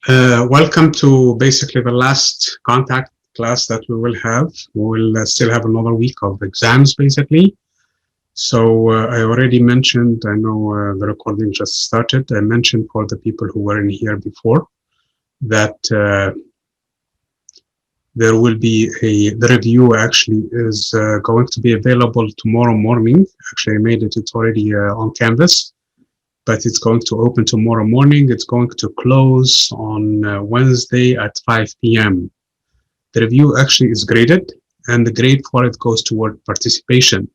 Welcome to basically the last contact class that we will have. We will still have another week of exams basically. So I already mentioned, I know the recording just started, I mentioned for the people who were in here before that there will be the review actually is going to be available tomorrow morning. Actually I made it, it's already on Canvas. But it's going to open tomorrow morning. It's going to close on Wednesday at 5 p.m. The review actually is graded, and the grade for it goes toward participation.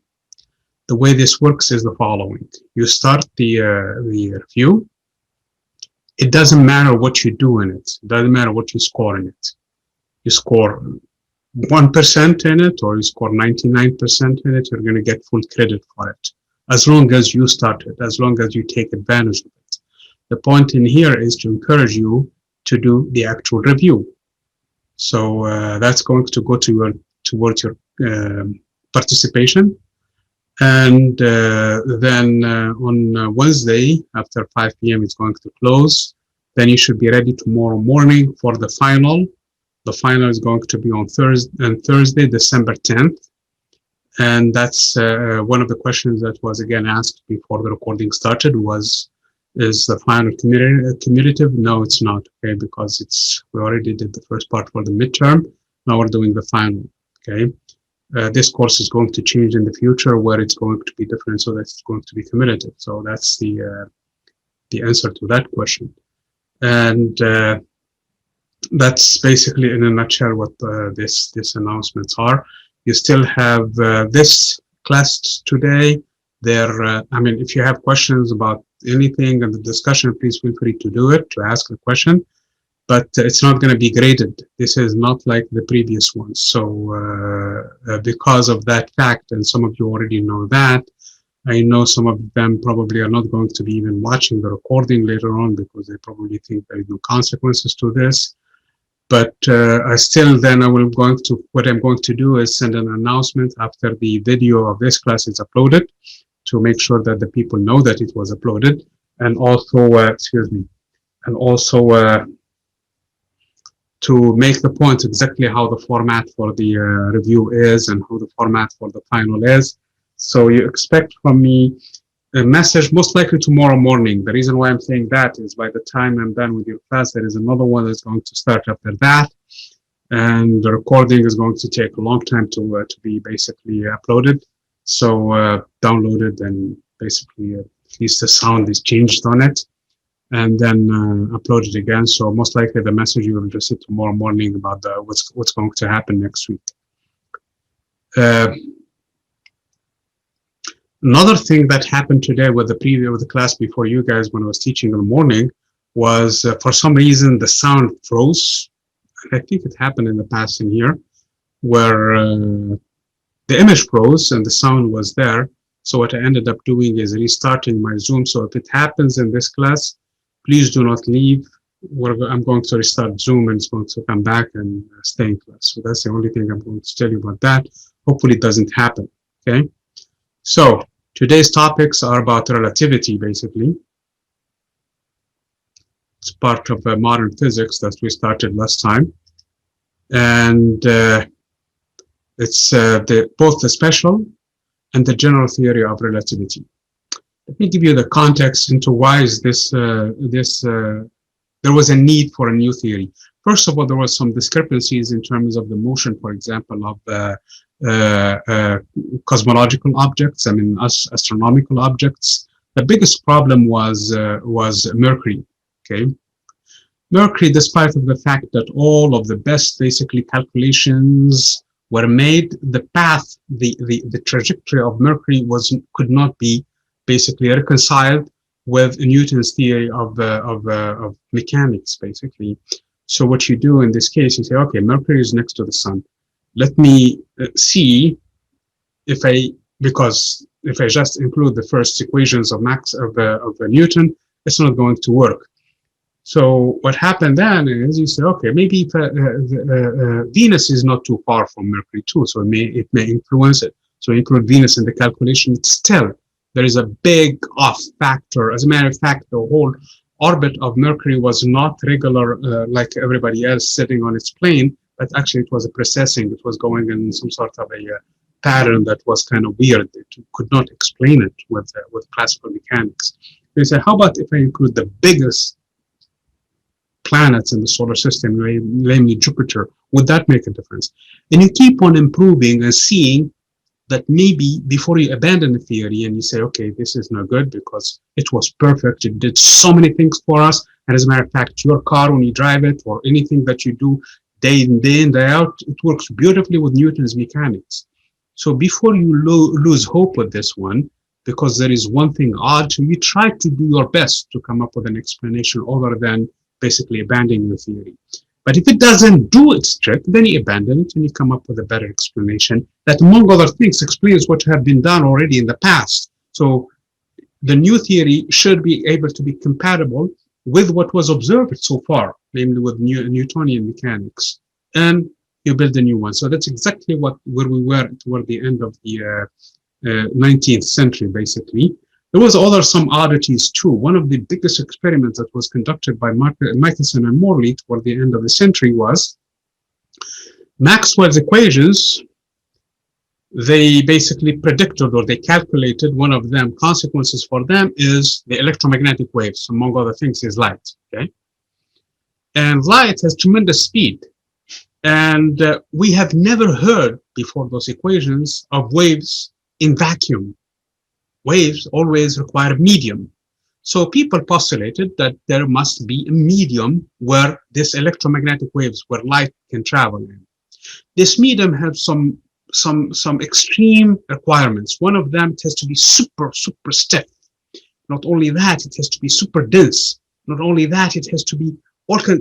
The way this works is the following. You start the review. It doesn't matter what you do in it. It doesn't matter what you score in it. You score 1% in it, or you score 99% in it, you're going to get full credit for it. As long as you start it, as long as you take advantage of it. The point in here is to encourage you to do the actual review. So that's going to go towards your participation. And then on Wednesday, after 5 p.m., it's going to close. Then you should be ready tomorrow morning for the final. The final is going to be on Thursday, December 10th. And that's one of the questions that was again asked before the recording started was, is the final cumulative? No, it's not, okay, because we already did the first part for the midterm. Now we're doing the final, okay? This course is going to change in the future where it's going to be different, so that's going to be cumulative. So that's the answer to that question. And that's basically in a nutshell what this announcements are. You still have this class today. I mean, if you have questions about anything in the discussion, please feel free to do it, to ask a question. But it's not going to be graded. This is not like the previous ones. So because of that fact, and some of you already know that, I know some of them probably are not going to be even watching the recording later on because they probably think there are no consequences to this. But what I'm going to do is send an announcement after the video of this class is uploaded to make sure that the people know that it was uploaded, and also, to make the point exactly how the format for the review is and how the format for the final is. So you expect from me a message most likely tomorrow morning. The reason why I'm saying that is by the time I'm done with your class, there is another one that's going to start after that. And the recording is going to take a long time to be basically uploaded. So downloaded and basically at least the sound is changed on it. And then uploaded again. So most likely the message you will receive tomorrow morning about what's going to happen next week. Another thing that happened today with the class before you guys when I was teaching in the morning was for some reason the sound froze. I think it happened in the past in here where the image froze and the sound was there. So what I ended up doing is restarting my Zoom. So if it happens in this class, please do not leave. I'm going to restart Zoom and it's going to come back and stay in class. So that's the only thing I'm going to tell you about that. Hopefully it doesn't happen, okay? So today's topics are about relativity, basically. It's part of modern physics that we started last time. And it's both the special and the general theory of relativity. Let me give you the context into why is there was a need for a new theory. First of all, there was some discrepancies in terms of the motion, for example, of cosmological objects, astronomical objects. The biggest problem was Mercury, okay? Mercury, despite of the fact that all of the best basically calculations were made, the path, the trajectory of Mercury could not be basically reconciled with Newton's theory of mechanics, basically. So what you do in this case, you say, okay, Mercury is next to the sun. Let me see because if I just include the first equations of Newton, it's not going to work. So what happened then is you say, okay, maybe Venus is not too far from Mercury too, so it may influence it. So include Venus in the calculation. Still, there is a big off factor. As a matter of fact, the whole orbit of Mercury was not regular like everybody else sitting on its plane, but actually it was a precessing. It was going in some sort of a pattern that was kind of weird. It could not explain it with classical mechanics. They said, how about if I include the biggest planets in the solar system, namely Jupiter? Would that make a difference? And you keep on improving and seeing that maybe before you abandon the theory and you say, okay, this is not good because it was perfect, it did so many things for us, and as a matter of fact, your car, when you drive it, or anything that you do day in, day out, it works beautifully with Newton's mechanics. So before you lose hope with this one, because there is one thing odd, you try to do your best to come up with an explanation other than basically abandoning the theory. But if it doesn't do its trick, then you abandon it and you come up with a better explanation that, among other things, explains what have been done already in the past. So the new theory should be able to be compatible with what was observed so far, namely with Newtonian mechanics, and you build a new one. So that's exactly where we were toward the end of the 19th century, basically. There was some oddities too. One of the biggest experiments that was conducted by Michelson and Morley toward the end of the century was Maxwell's equations. They basically predicted, or they calculated, one of them, consequences for them is the electromagnetic waves, among other things, is light. Okay, and light has tremendous speed, and we have never heard before those equations of waves in vacuum. Waves always require a medium. So people postulated that there must be a medium where this electromagnetic waves, where light can travel in. This medium has some extreme requirements. One of them, it has to be super stiff. Not only that, it has to be super dense. Not only that, it has to be,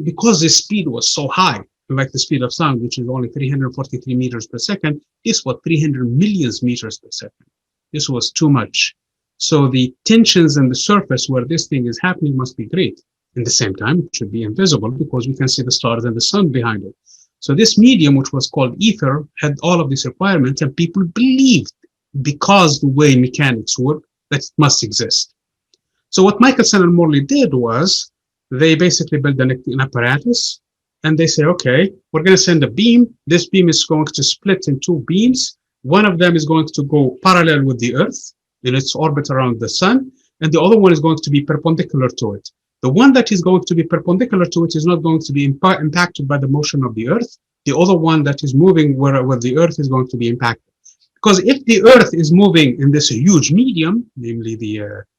because the speed was so high, like the speed of sound, which is only 343 meters per second, this was 300 million meters per second. This was too much. So the tensions in the surface where this thing is happening must be great. At the same time, it should be invisible because we can see the stars and the sun behind it. So this medium, which was called ether, had all of these requirements, and people believed, because the way mechanics work, that it must exist. So what Michelson and Morley did was they basically built an apparatus, and they say, okay, we're going to send a beam. This beam is going to split in two beams. One of them is going to go parallel with the Earth in its orbit around the sun, and the other one is going to be perpendicular to it. The one that is going to be perpendicular to it is not going to be impacted by the motion of the Earth. The other one that is moving where the Earth is going to be impacted. Because if the Earth is moving in this huge medium, namely the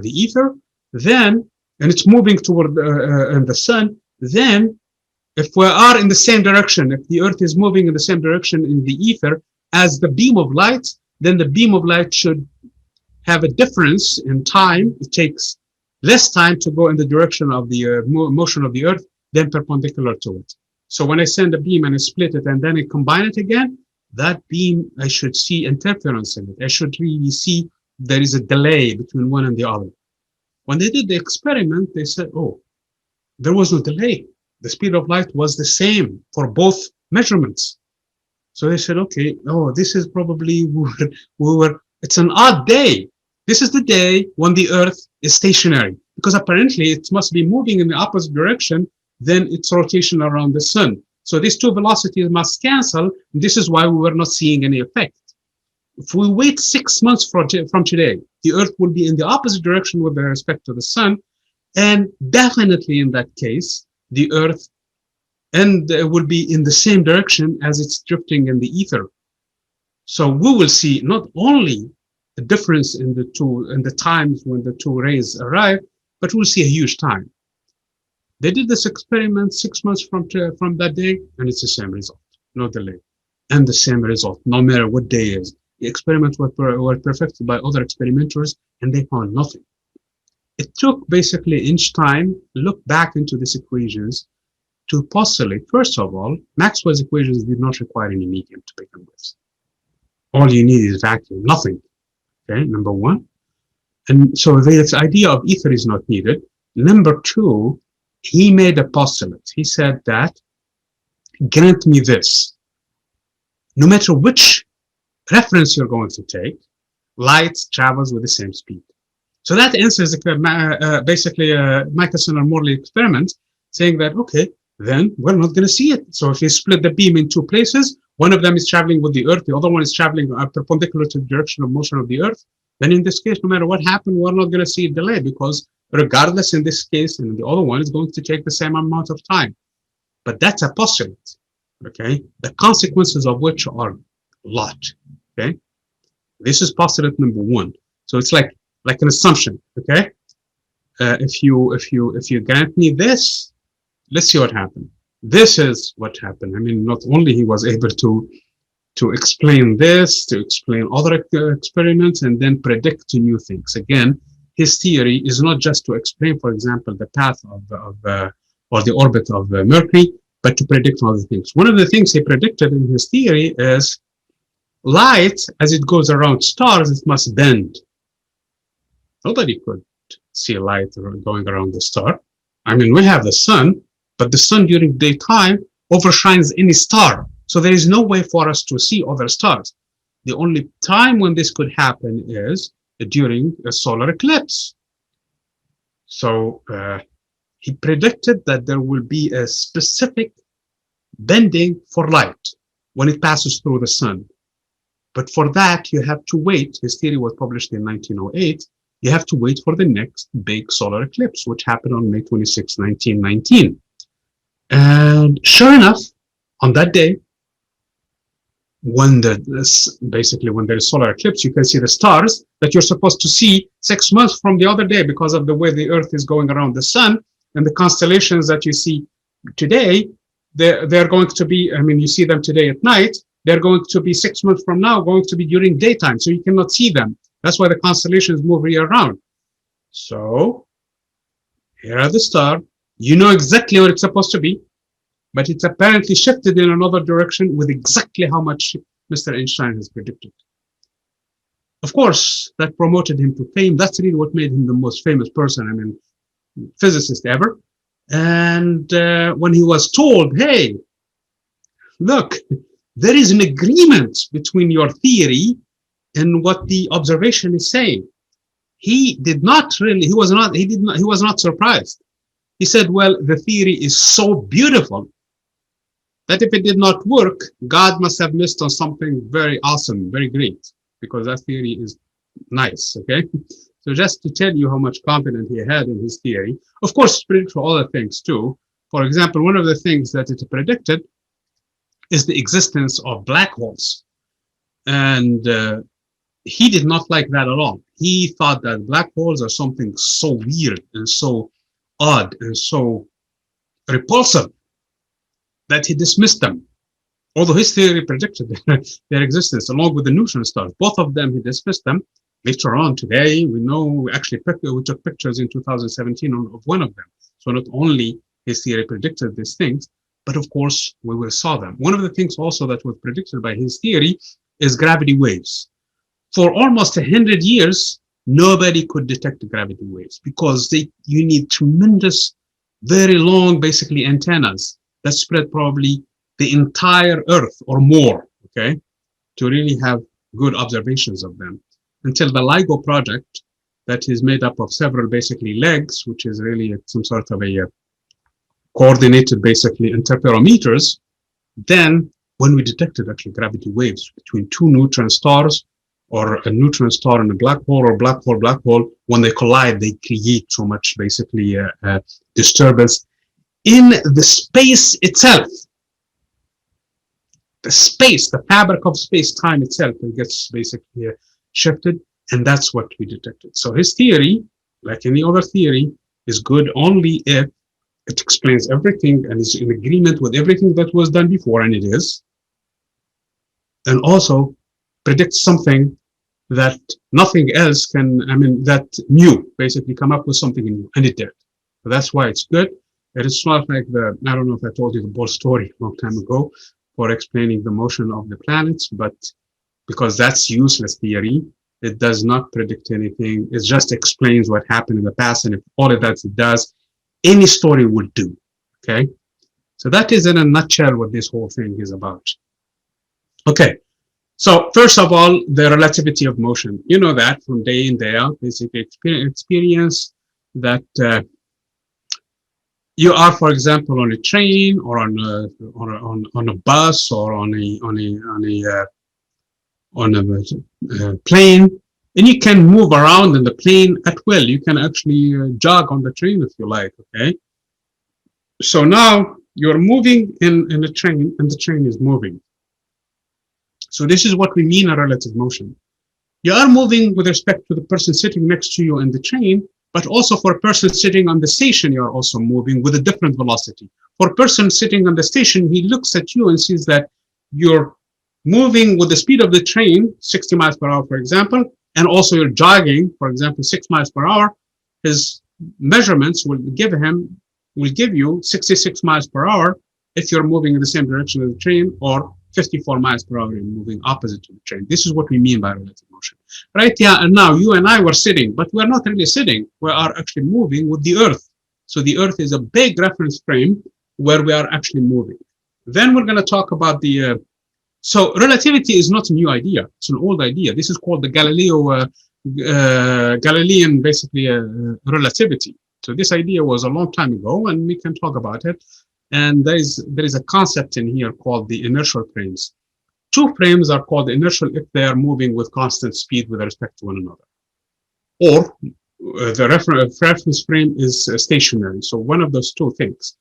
ether, then, and it's moving toward the sun, then if we are in the same direction, if the Earth is moving in the same direction in the ether as the beam of light, then the beam of light should have a difference in time. It takes less time to go in the direction of the motion of the Earth than perpendicular to it. So when I send a beam and I split it and then I combine it again, that beam, I should see interference in it. I should really see there is a delay between one and the other. When they did the experiment, they said, oh, there was no delay. The speed of light was the same for both measurements. So they said, okay, oh, this is probably, it's an odd day. This is the day when the Earth is stationary, because apparently it must be moving in the opposite direction than its rotation around the sun. So these two velocities must cancel. And this is why we were not seeing any effect. If we wait 6 months from today, the Earth will be in the opposite direction with respect to the sun. And definitely in that case, the Earth will be in the same direction as it's drifting in the ether. So we will see not only the difference in the times when the two rays arrive, but we'll see a huge time. They did this experiment 6 months from that day, and it's the same result, no delay, and the same result, no matter what day is. The experiments were perfected by other experimenters, and they found nothing. It took basically each time look back into these equations to postulate. First of all, Maxwell's equations did not require any medium to begin with. All you need is vacuum, nothing. Okay, number one. And so this idea of ether is not needed. Number two, he made a postulate. He said that, grant me this. No matter which reference you're going to take, light travels with the same speed. So that answers basically Michelson and Morley experiment, saying that, okay, then we're not going to see it. So if you split the beam in two places, one of them is traveling with the Earth, the other one is traveling perpendicular to the direction of motion of the Earth, then in this case, no matter what happened, we're not going to see a delay, because regardless in this case and the other one is going to take the same amount of time. But that's a postulate, okay? The consequences of which are a lot, okay? This is postulate number one. So it's like an assumption, okay? If you grant me this, let's see what happened. This is what happened. I mean, not only he was able to explain this, to explain other experiments, and then predict new things. Again, his theory is not just to explain, for example, the path of or the orbit of Mercury, but to predict other things. One of the things he predicted in his theory is light, as it goes around stars, it must bend. Nobody could see light going around the star. I mean, we have the sun, but the sun during daytime overshines any star. So there is no way for us to see other stars. The only time when this could happen is during a solar eclipse. So he predicted that there will be a specific bending for light when it passes through the sun. But for that, you have to wait. His theory was published in 1908. You have to wait for the next big solar eclipse, which happened on May 26, 1919. And sure enough, on that day, when basically when there is solar eclipse, you can see the stars that you're supposed to see 6 months from the other day because of the way the Earth is going around the sun, and the constellations that you see today, they're going to be, I mean, you see them today at night, they're going to be 6 months from now going to be during daytime, so you cannot see them. That's why the constellations move year round. So here are the stars. You know exactly what it's supposed to be, but it's apparently shifted in another direction with exactly how much Mr. Einstein has predicted. Of course, that promoted him to fame. That's really what made him the most famous person, I mean, physicist ever. And when he was told, hey, look, there is an agreement between your theory and what the observation is saying, he was not surprised. He said, well, the theory is so beautiful that if it did not work, God must have missed on something very awesome, very great, because that theory is nice, okay? So just to tell you how much confidence he had in his theory. Of course, it's predicted for other things too. For example, one of the things that it predicted is the existence of black holes. And he did not like that at all. He thought that black holes are something so weird and so odd and so repulsive that he dismissed them. Although his theory predicted their existence along with the neutron stars. Both of them, he dismissed them. Later on today, we know we took pictures in 2017 of one of them. So not only his theory predicted these things, but of course we saw them. One of the things also that was predicted by his theory is gravity waves. For almost 100 years, nobody could detect gravity waves because you need tremendous, very long, basically antennas that spread probably the entire Earth or more, okay, to really have good observations of them. Until the LIGO project, that is made up of several basically legs, which is really some sort of a coordinated basically interferometers. Then when we detected actually gravity waves between two neutron stars, or a neutron star and a black hole, or black hole, when they collide, they create so much basically disturbance in the space itself. The fabric of space-time itself, it gets basically shifted, and that's what we detected. So his theory, like any other theory, is good only if it explains everything and is in agreement with everything that was done before, and it is, and also predicts something that nothing else can, I mean, that new, basically come up with something new, and it did. So that's why it's good. It is not like I don't know if I told you the whole story a long time ago for explaining the motion of the planets, but because that's useless theory, it does not predict anything. It just explains what happened in the past, and if all of that it does, any story would do, okay? So that is in a nutshell what this whole thing is about. Okay, So first of all, the relativity of motion. You know that from day in, day out, basically experience that you are, for example, on a train or on a bus or on a plane, and you can move around in the plane at will. You can actually jog on the train if you like. Okay. So now you're moving in a train, and the train is moving. So this is what we mean a relative motion. You are moving with respect to the person sitting next to you in the train, but also for a person sitting on the station, you are also moving with a different velocity. For a person sitting on the station, he looks at you and sees that you're moving with the speed of the train, 60 miles per hour, for example, and also you're jogging, for example, 6 miles per hour. His measurements will give you 66 miles per hour if you're moving in the same direction as the train, or 54 miles per hour and moving opposite to the train. This is what we mean by relative motion, right? Yeah, and now you and I were sitting, but we're not really sitting. We are actually moving with the Earth. So the Earth is a big reference frame where we are actually moving. Then we're going to talk about the, so relativity is not a new idea. It's an old idea. This is called the Galilean, basically, relativity. So this idea was a long time ago, and we can talk about it. And there is a concept in here called the inertial frames. Two frames are called inertial if they are moving with constant speed with respect to one another. Or the reference frame is stationary. So one of those two things.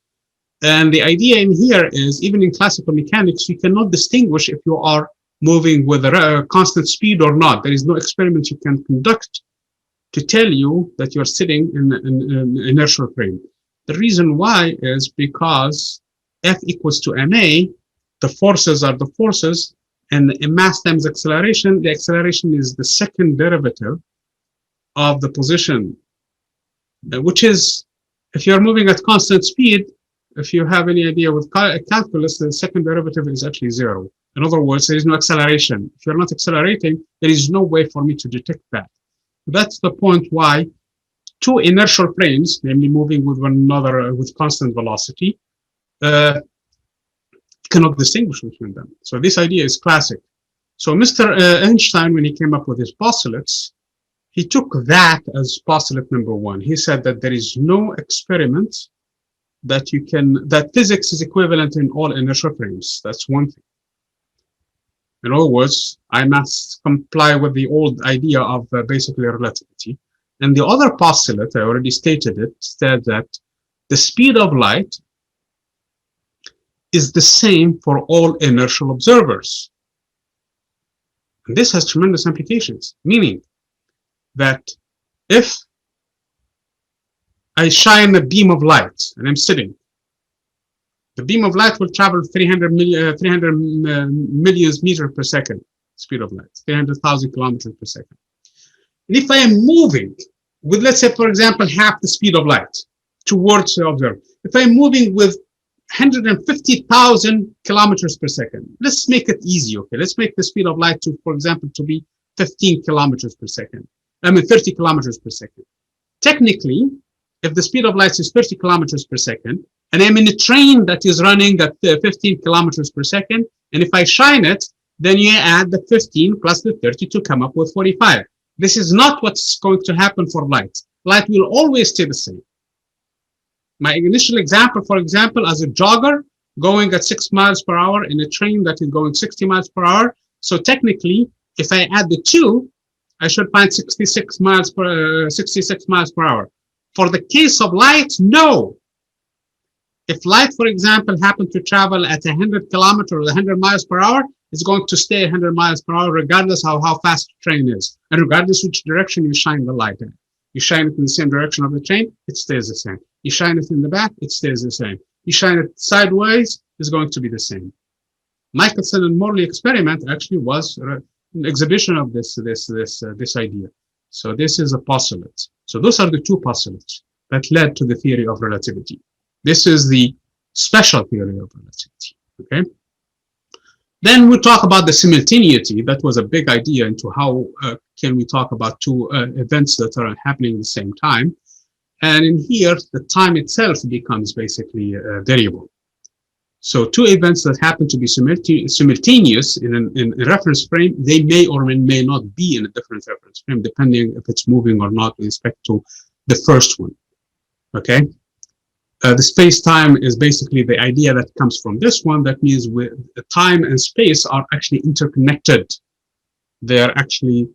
And the idea in here is, even in classical mechanics, you cannot distinguish if you are moving with a constant speed or not. There is no experiment you can conduct to tell you that you're sitting in an inertial frame. The reason why is because F equals to ma, the forces are the forces, and in mass times acceleration, the acceleration is the second derivative of the position, which is, if you're moving at constant speed, if you have any idea with calculus, the second derivative is actually 0. In other words, there is no acceleration. If you're not accelerating, there is no way for me to detect that. That's the point why two inertial frames, namely moving with one another with constant velocity, cannot distinguish between them. So this idea is classic. So Mr. Einstein, when he came up with his postulates, he took that as postulate number one. He said that there is no experiment that physics is equivalent in all inertial frames. That's one thing. In other words, I must comply with the old idea of basically relativity. And the other postulate, I already stated it, said that the speed of light is the same for all inertial observers. And this has tremendous implications, meaning that if I shine a beam of light and I'm sitting, the beam of light will travel 300 million meters per second, speed of light, 300,000 kilometers per second. And if I am moving with, let's say, for example, half the speed of light towards the observer, if I'm moving with 150,000 kilometers per second, let's make it easy, okay? Let's make the speed of light to, for example, to be 15 kilometers per second. 30 kilometers per second. Technically, if the speed of light is 30 kilometers per second, and I'm in a train that is running at 15 kilometers per second, and if I shine it, then you add the 15 plus the 30 to come up with 45. This is not what's going to happen for light. Light will always stay the same. My initial example, for example, as a jogger going at 6 miles per hour in a train that is going 60 miles per hour. So technically, if I add the two, I should find 66 miles per hour. For the case of light, no. If light, for example, happened to travel at 100 kilometers or 100 miles per hour, it's going to stay 100 miles per hour regardless of how fast the train is, and regardless which direction you shine the light in. You shine it in the same direction of the train, it stays the same. You shine it in the back, it stays the same. You shine it sideways, it's going to be the same. Michelson and Morley experiment actually was an exhibition of this idea. So this is a postulate. So those are the two postulates that led to the theory of relativity. This is the special theory of relativity, okay? Then we talk about the simultaneity. That was a big idea into how can we talk about two events that are happening at the same time. And in here, the time itself becomes basically a variable. So two events that happen to be simultaneous in a reference frame, they may or may not be in a different reference frame, depending if it's moving or not with respect to the first one. Okay. The space-time is basically the idea that comes from this one. That means time and space are actually interconnected. They're actually,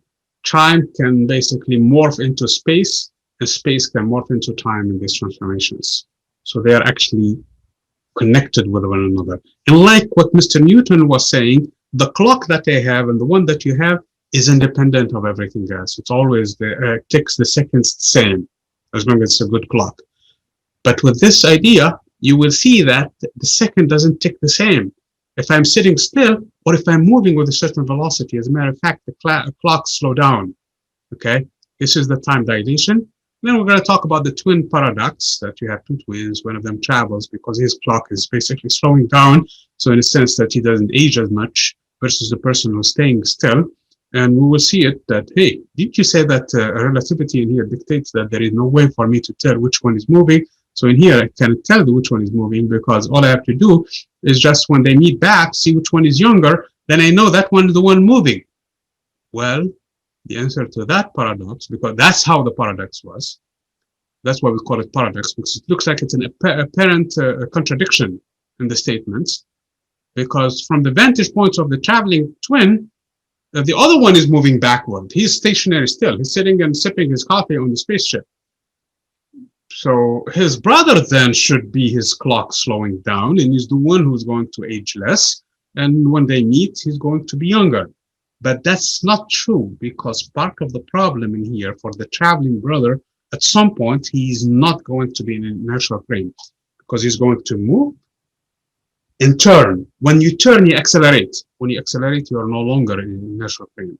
time can basically morph into space, and space can morph into time in these transformations. So they are actually connected with one another. And like what Mr. Newton was saying, the clock that they have and the one that you have is independent of everything else. It's always ticks the seconds the same, as long as it's a good clock. But with this idea, you will see that the second doesn't tick the same. If I'm sitting still, or if I'm moving with a certain velocity, as a matter of fact, the clocks slow down. Okay, this is the time dilation. Then we're going to talk about the twin paradox, that you have two twins, one of them travels because his clock is basically slowing down. So in a sense that he doesn't age as much versus the person who's staying still. And we will see it that, hey, didn't you say that relativity in here dictates that there is no way for me to tell which one is moving? So in here, I can tell which one is moving because all I have to do is just when they meet back, see which one is younger, then I know that one is the one moving. Well, the answer to that paradox, because that's how the paradox was, that's why we call it paradox, because it looks like it's an apparent contradiction in the statements, because from the vantage point of the traveling twin, the other one is moving backward. He's stationary still. He's sitting and sipping his coffee on the spaceship. So his brother then should be his clock slowing down, and he's the one who's going to age less. And when they meet, he's going to be younger. But that's not true, because part of the problem in here for the traveling brother, at some point, he's not going to be in an inertial frame because he's going to move and turn. When you turn, you accelerate. When you accelerate, you are no longer in an inertial frame.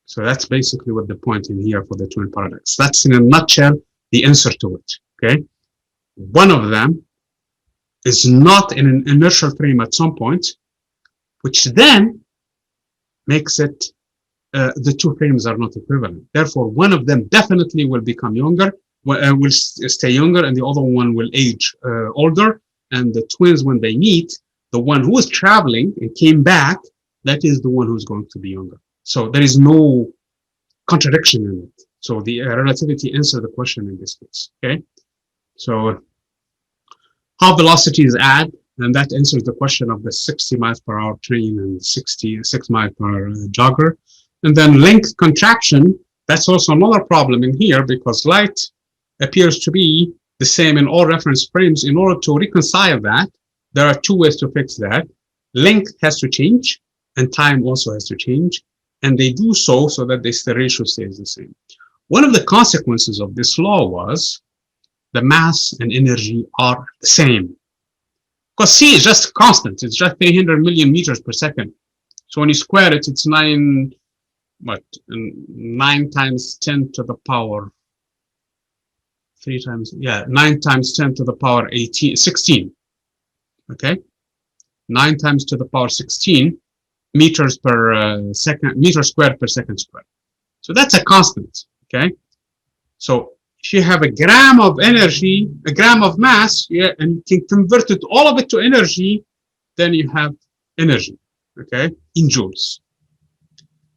So that's basically what the point in here for the twin paradox. That's in a nutshell the answer to it. Okay, one of them is not in an inertial frame at some point, which then makes it the two frames are not equivalent. Therefore, one of them definitely will become younger, will stay younger, and the other one will age older. And the twins, when they meet, the one who is traveling and came back, that is the one who's going to be younger. So there is no contradiction in it. So the relativity answers the question in this case. Okay, so how velocities add, and that answers the question of the 60 miles per hour train and 66 miles per hour jogger. And then length contraction, that's also another problem in here, because light appears to be the same in all reference frames. In order to reconcile that, there are two ways to fix that. Length has to change, and time also has to change. And they do so that the ratio stays the same. One of the consequences of this law was the mass and energy are the same. Because C is just constant. It's just 300 million meters per second. So when you square it, it's 9 times 10 to the power 9 times 10 to the power 16. Okay, 9 times to the power 16 meters per second, meter squared per second squared. So that's a constant. Okay, so if you have a gram of energy, a gram of mass, yeah, and you can convert it, all of it to energy, then you have energy, okay, in joules.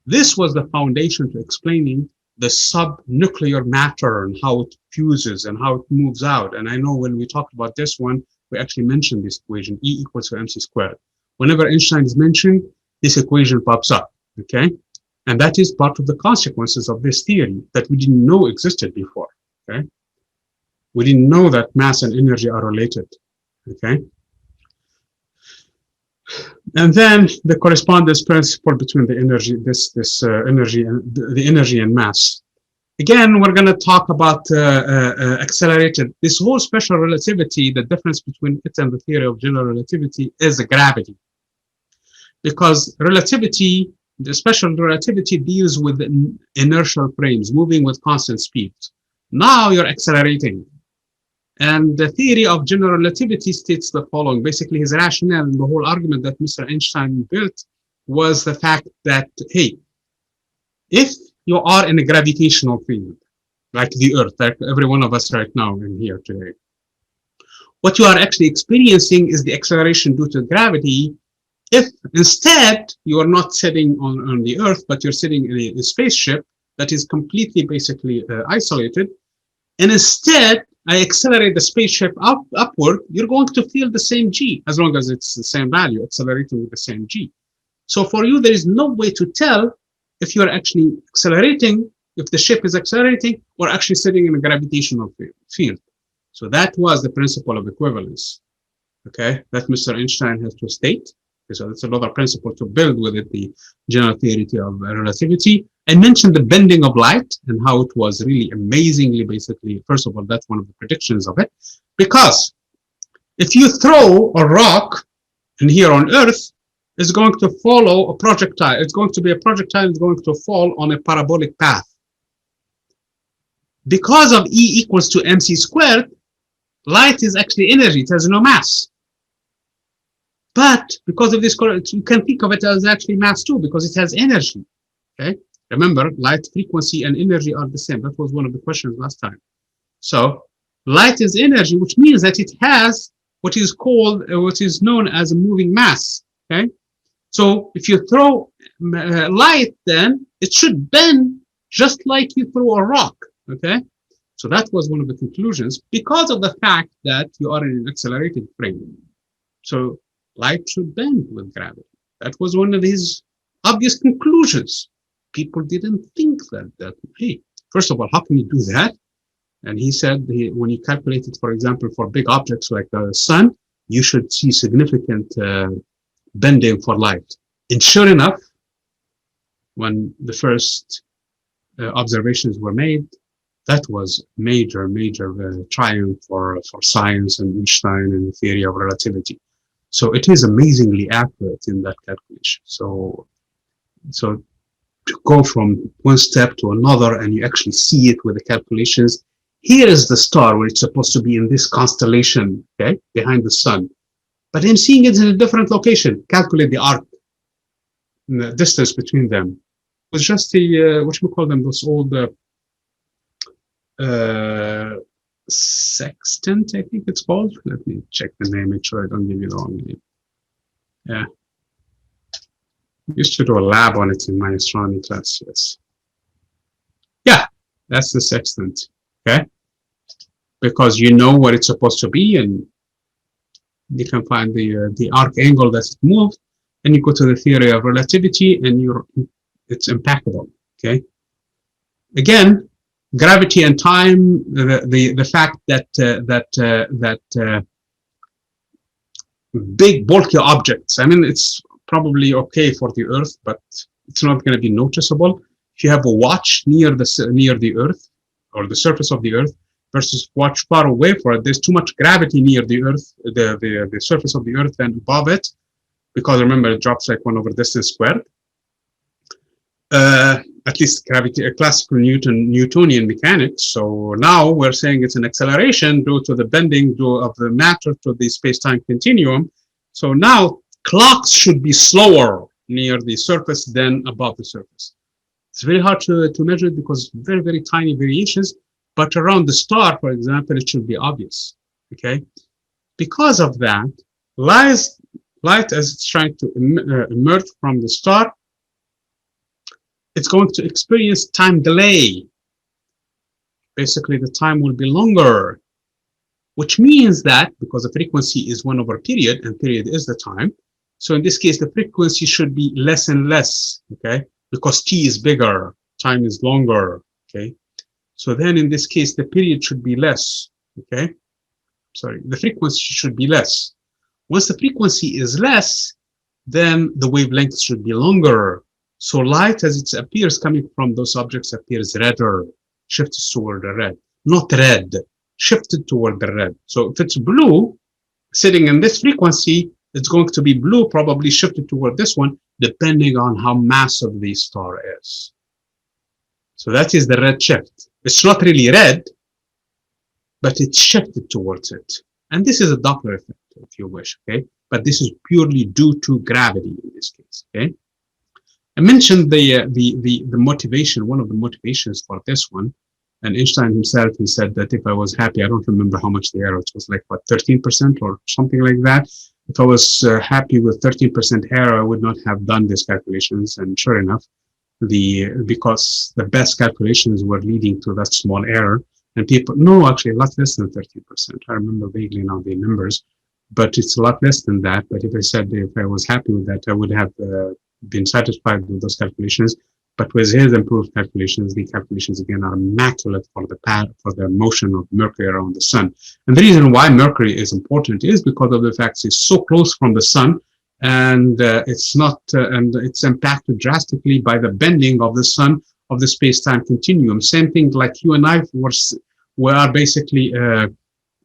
This was the foundation to explaining the subnuclear matter and how it fuses and how it moves out. And I know when we talked about this one, we actually mentioned this equation, E equals to mc squared. Whenever Einstein is mentioned, this equation pops up, okay? And that is part of the consequences of this theory that we didn't know existed before, okay? We didn't know that mass and energy are related, okay? And then the correspondence principle between the energy, energy and the energy and mass. Again, we're going to talk about accelerated. This whole special relativity, the difference between it and the theory of general relativity is gravity. Because relativity, the special relativity deals with inertial frames, moving with constant speed. Now you're accelerating. And the theory of general relativity states the following. Basically, his rationale and the whole argument that Mr. Einstein built was the fact that, hey, if you are in a gravitational field, like the Earth, like every one of us right now in here today, what you are actually experiencing is the acceleration due to gravity. If instead you are not sitting on the Earth, but you're sitting in a spaceship that is completely basically isolated, and instead I accelerate the spaceship upward, you're going to feel the same G, as long as it's the same value, accelerating with the same G. So for you, there is no way to tell if you're actually accelerating, if the ship is accelerating, or actually sitting in a gravitational field. So that was the principle of equivalence, okay, that Mr. Einstein has to state. So that's another principle to build with it, the general theory of relativity. I mentioned the bending of light and how it was really amazingly, basically, first of all, that's one of the predictions of it. Because if you throw a rock, and here on Earth, it's going to follow a projectile. It's going to be a projectile that's going to fall on a parabolic path. Because of E equals to mc squared, light is actually energy. It has no mass. But because of this, you can think of it as actually mass too, because it has energy. Okay. Remember, light frequency and energy are the same. That was one of the questions last time. So light is energy, which means that it has what is called, what is known as a moving mass. Okay. So if you throw light, then it should bend just like you throw a rock. Okay. So that was one of the conclusions because of the fact that you are in an accelerated frame. So light should bend with gravity. That was one of his obvious conclusions. People didn't think that, hey, first of all, how can you do that? And he said, when you calculate it, for example, for big objects like the sun, you should see significant bending for light. And sure enough, when the first observations were made, that was major triumph for science and Einstein and the theory of relativity. So it is amazingly accurate in that calculation. So to go from one step to another and you actually see it with the calculations. Here is the star where it's supposed to be in this constellation, okay, behind the sun. But I'm seeing it in a different location. Calculate the arc, the distance between them. It was just the, what should we call them, those old sextant, I think it's called. Let me check the name, make sure I don't give you the wrong name. Yeah. I used to do a lab on it in my astronomy class, yes. Yeah, that's the sextant, okay? Because you know what it's supposed to be and you can find the arc angle that it moved, and you go to the theory of relativity and it's impeccable, okay? Again, gravity and time, the fact that big bulky objects, I mean, it's probably okay for the Earth, but it's not going to be noticeable. If you have a watch near the Earth or the surface of the Earth versus watch far away for it, there's too much gravity near the Earth, the surface of the Earth than above it, because remember, it drops like 1 over distance squared. At least gravity, classical Newtonian mechanics. So now we're saying it's an acceleration due to the bending of the matter to the space-time continuum. So now clocks should be slower near the surface than above the surface. It's very hard to measure it because very tiny variations, but around the star, for example, it should be obvious, okay? Because of that, light as it's trying to emerge from the star, it's going to experience time delay. Basically, the time will be longer, which means that because the frequency is 1 over period, and period is the time, so in this case, the frequency should be less and less, okay? Because t is bigger, time is longer, okay? So then in this case, the period should be less, okay? Sorry, the frequency should be less. Once the frequency is less, then the wavelength should be longer. So light, as it appears coming from those objects, appears redder, shifts toward the red. Not red, shifted toward the red. So if it's blue, sitting in this frequency, it's going to be blue, probably shifted toward this one, depending on how massive the star is. So that is the red shift. It's not really red, but it's shifted towards it. And this is a Doppler effect, if you wish, okay? But this is purely due to gravity in this case, okay? I mentioned the motivation, one of the motivations for this one And Einstein himself, he said that if I was happy, I don't remember how much the error, it was like, what, 13% or something like that. If I was happy with 13% error, I would not have done these calculations. And sure enough, because the best calculations were leading to that small error. And people, no, actually a lot less than 13%. I remember vaguely now the numbers, but it's a lot less than that. But if I said if I was happy with that, I would have been satisfied with those calculations. But with his improved calculations, the calculations again are immaculate for the motion of Mercury around the sun. And the reason why Mercury is important is because of the fact it's so close from the sun, and it's not, and it's impacted drastically by the bending of the sun of the space-time continuum. Same thing like you and I we are basically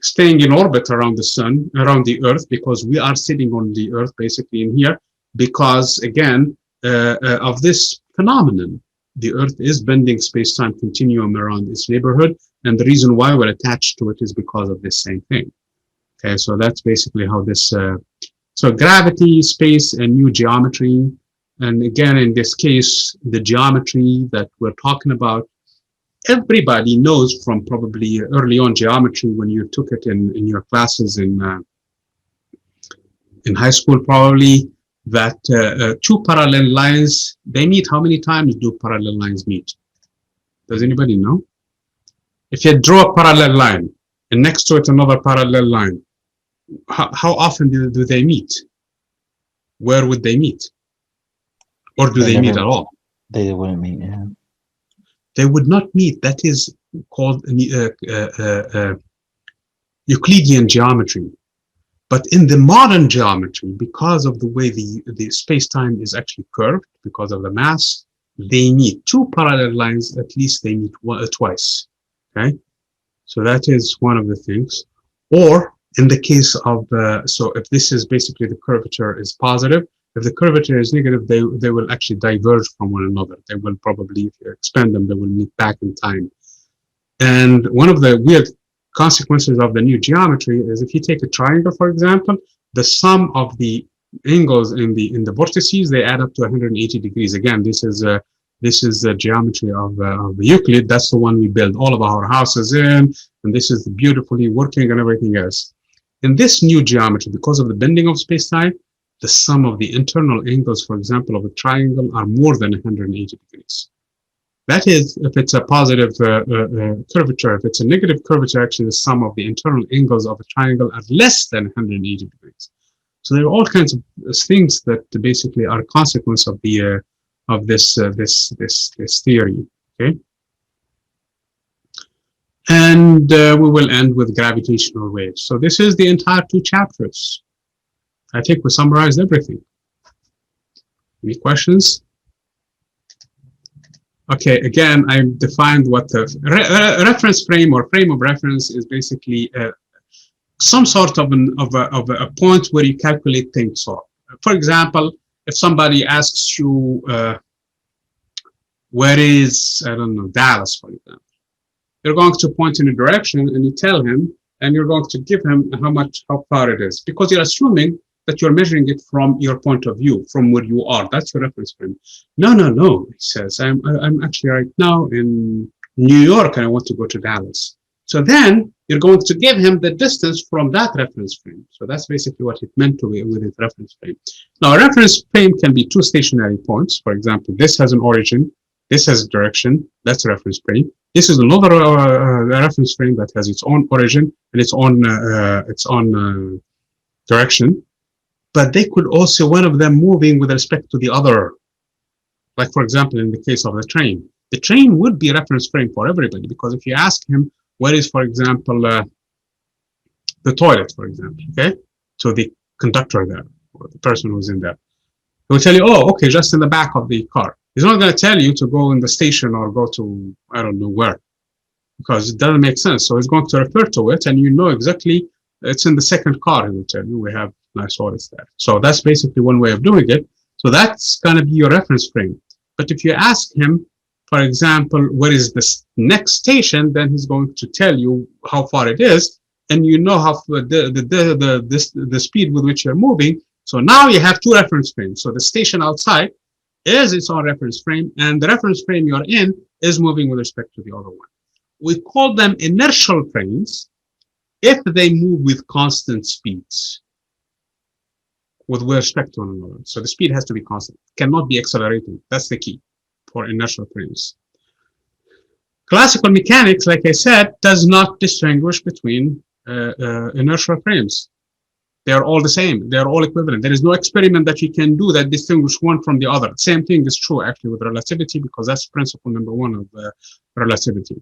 staying in orbit around the sun, around the Earth, because we are sitting on the Earth basically in here, because again of this phenomenon. The Earth is bending space-time continuum around its neighborhood, and the reason why we're attached to it is because of this same thing. Okay, so that's basically how this. So gravity, space, and new geometry. And again, in this case, the geometry that we're talking about, everybody knows from probably early on geometry when you took it in your classes in high school, probably, that two parallel lines, they meet. How many times do parallel lines meet? Does anybody know? If you draw a parallel line and next to it another parallel line, how often do they meet? Where would they meet? Or do they meet at all? They wouldn't meet, yeah. They would not meet. That is called Euclidean geometry. But in the modern geometry, because of the way the space-time is actually curved, because of the mass, they meet. Two parallel lines, at least they meet twice. Okay? So that is one of the things. Or in the case of, so if this is basically the curvature is positive, if the curvature is negative, they will actually diverge from one another. They will probably, if you expand them, they will meet back in time. And one of the weird consequences of the new geometry is if you take a triangle, for example, the sum of the angles in the vertices, they add up to 180 degrees. Again, this is the geometry of Euclid. That's the one we build all of our houses in, and this is beautifully working and everything else. In this new geometry, because of the bending of space-time, the sum of the internal angles, for example, of a triangle are more than 180 degrees. That is, if it's a positive curvature. If it's a negative curvature, actually the sum of the internal angles of a triangle are less than 180 degrees. So there are all kinds of things that basically are a consequence of the this theory. Okay, and we will end with gravitational waves. So this is the entire 2 chapters. I think we summarized everything. Any questions? Okay, again, I defined what the reference frame or frame of reference is. Basically some sort of a point where you calculate things on. For example, if somebody asks you, where is, I don't know, Dallas, for example, you're going to point in a direction and you tell him, and you're going to give him how far it is, because you're assuming that you're measuring it from your point of view, from where you are. That's your reference frame. No, he says, I'm actually right now in New York and I want to go to Dallas. So then you're going to give him the distance from that reference frame. So that's basically what it meant to be with its reference frame. Now, a reference frame can be 2 stationary points. For example, this has an origin, this has a direction, that's a reference frame. This is another reference frame that has its own origin and its own direction. But they could also, one of them moving with respect to the other. Like, for example, in the case of the train would be a reference frame for everybody, because if you ask him, where is, for example, the toilet, for example, okay? So the conductor there, or the person who's in there, he will tell you, oh, okay, just in the back of the car. He's not going to tell you to go in the station or go to, I don't know where, because it doesn't make sense. So he's going to refer to it, and you know exactly it's in the second car. He will tell you, we have nice toilets there. So that's basically one way of doing it. So that's going to be your reference frame. But if you ask him, for example, where is the next station, then he's going to tell you how far it is, and you know how the speed with which you're moving. So now you have 2 reference frames. So the station outside is its own reference frame, and the reference frame you're in is moving with respect to the other one. We call them inertial frames if they move with constant speeds with respect to one another. So the speed has to be constant, cannot be accelerating. That's the key for inertial frames. Classical mechanics, like I said, does not distinguish between inertial frames. They are all the same. They are all equivalent. There is no experiment that you can do that distinguish one from the other. Same thing is true actually with relativity, because that's principle number one of relativity.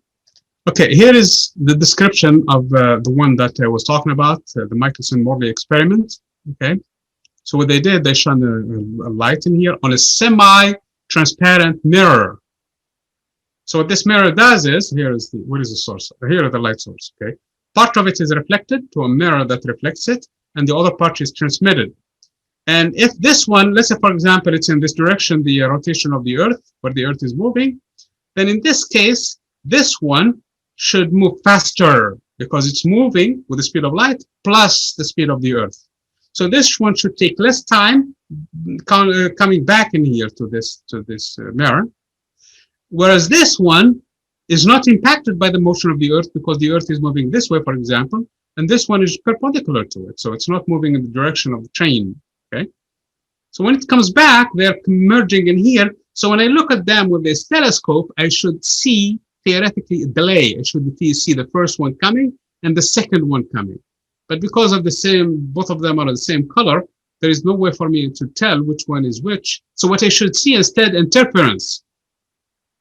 Okay, here is the description of the one that I was talking about, the Michelson-Morley experiment. Okay, so what they did, they shone a light in here on a semi-transparent mirror. So what this mirror does is, what is the source? Here is the light source, okay? Part of it is reflected to a mirror that reflects it, and the other part is transmitted. And if this one, let's say for example, it's in this direction, the rotation of the Earth, where the Earth is moving, then in this case, this one should move faster because it's moving with the speed of light plus the speed of the Earth. So this one should take less time coming back in here to this mirror, whereas this one is not impacted by the motion of the Earth because the Earth is moving this way, for example, and this one is perpendicular to it, so it's not moving in the direction of the train. Okay, so when it comes back, they're merging in here. So when I look at them with this telescope, I should see theoretically a delay. I should see the first one coming and the second one coming. But because of the same, both of them are the same color, there is no way for me to tell which one is which. So what I should see instead, interference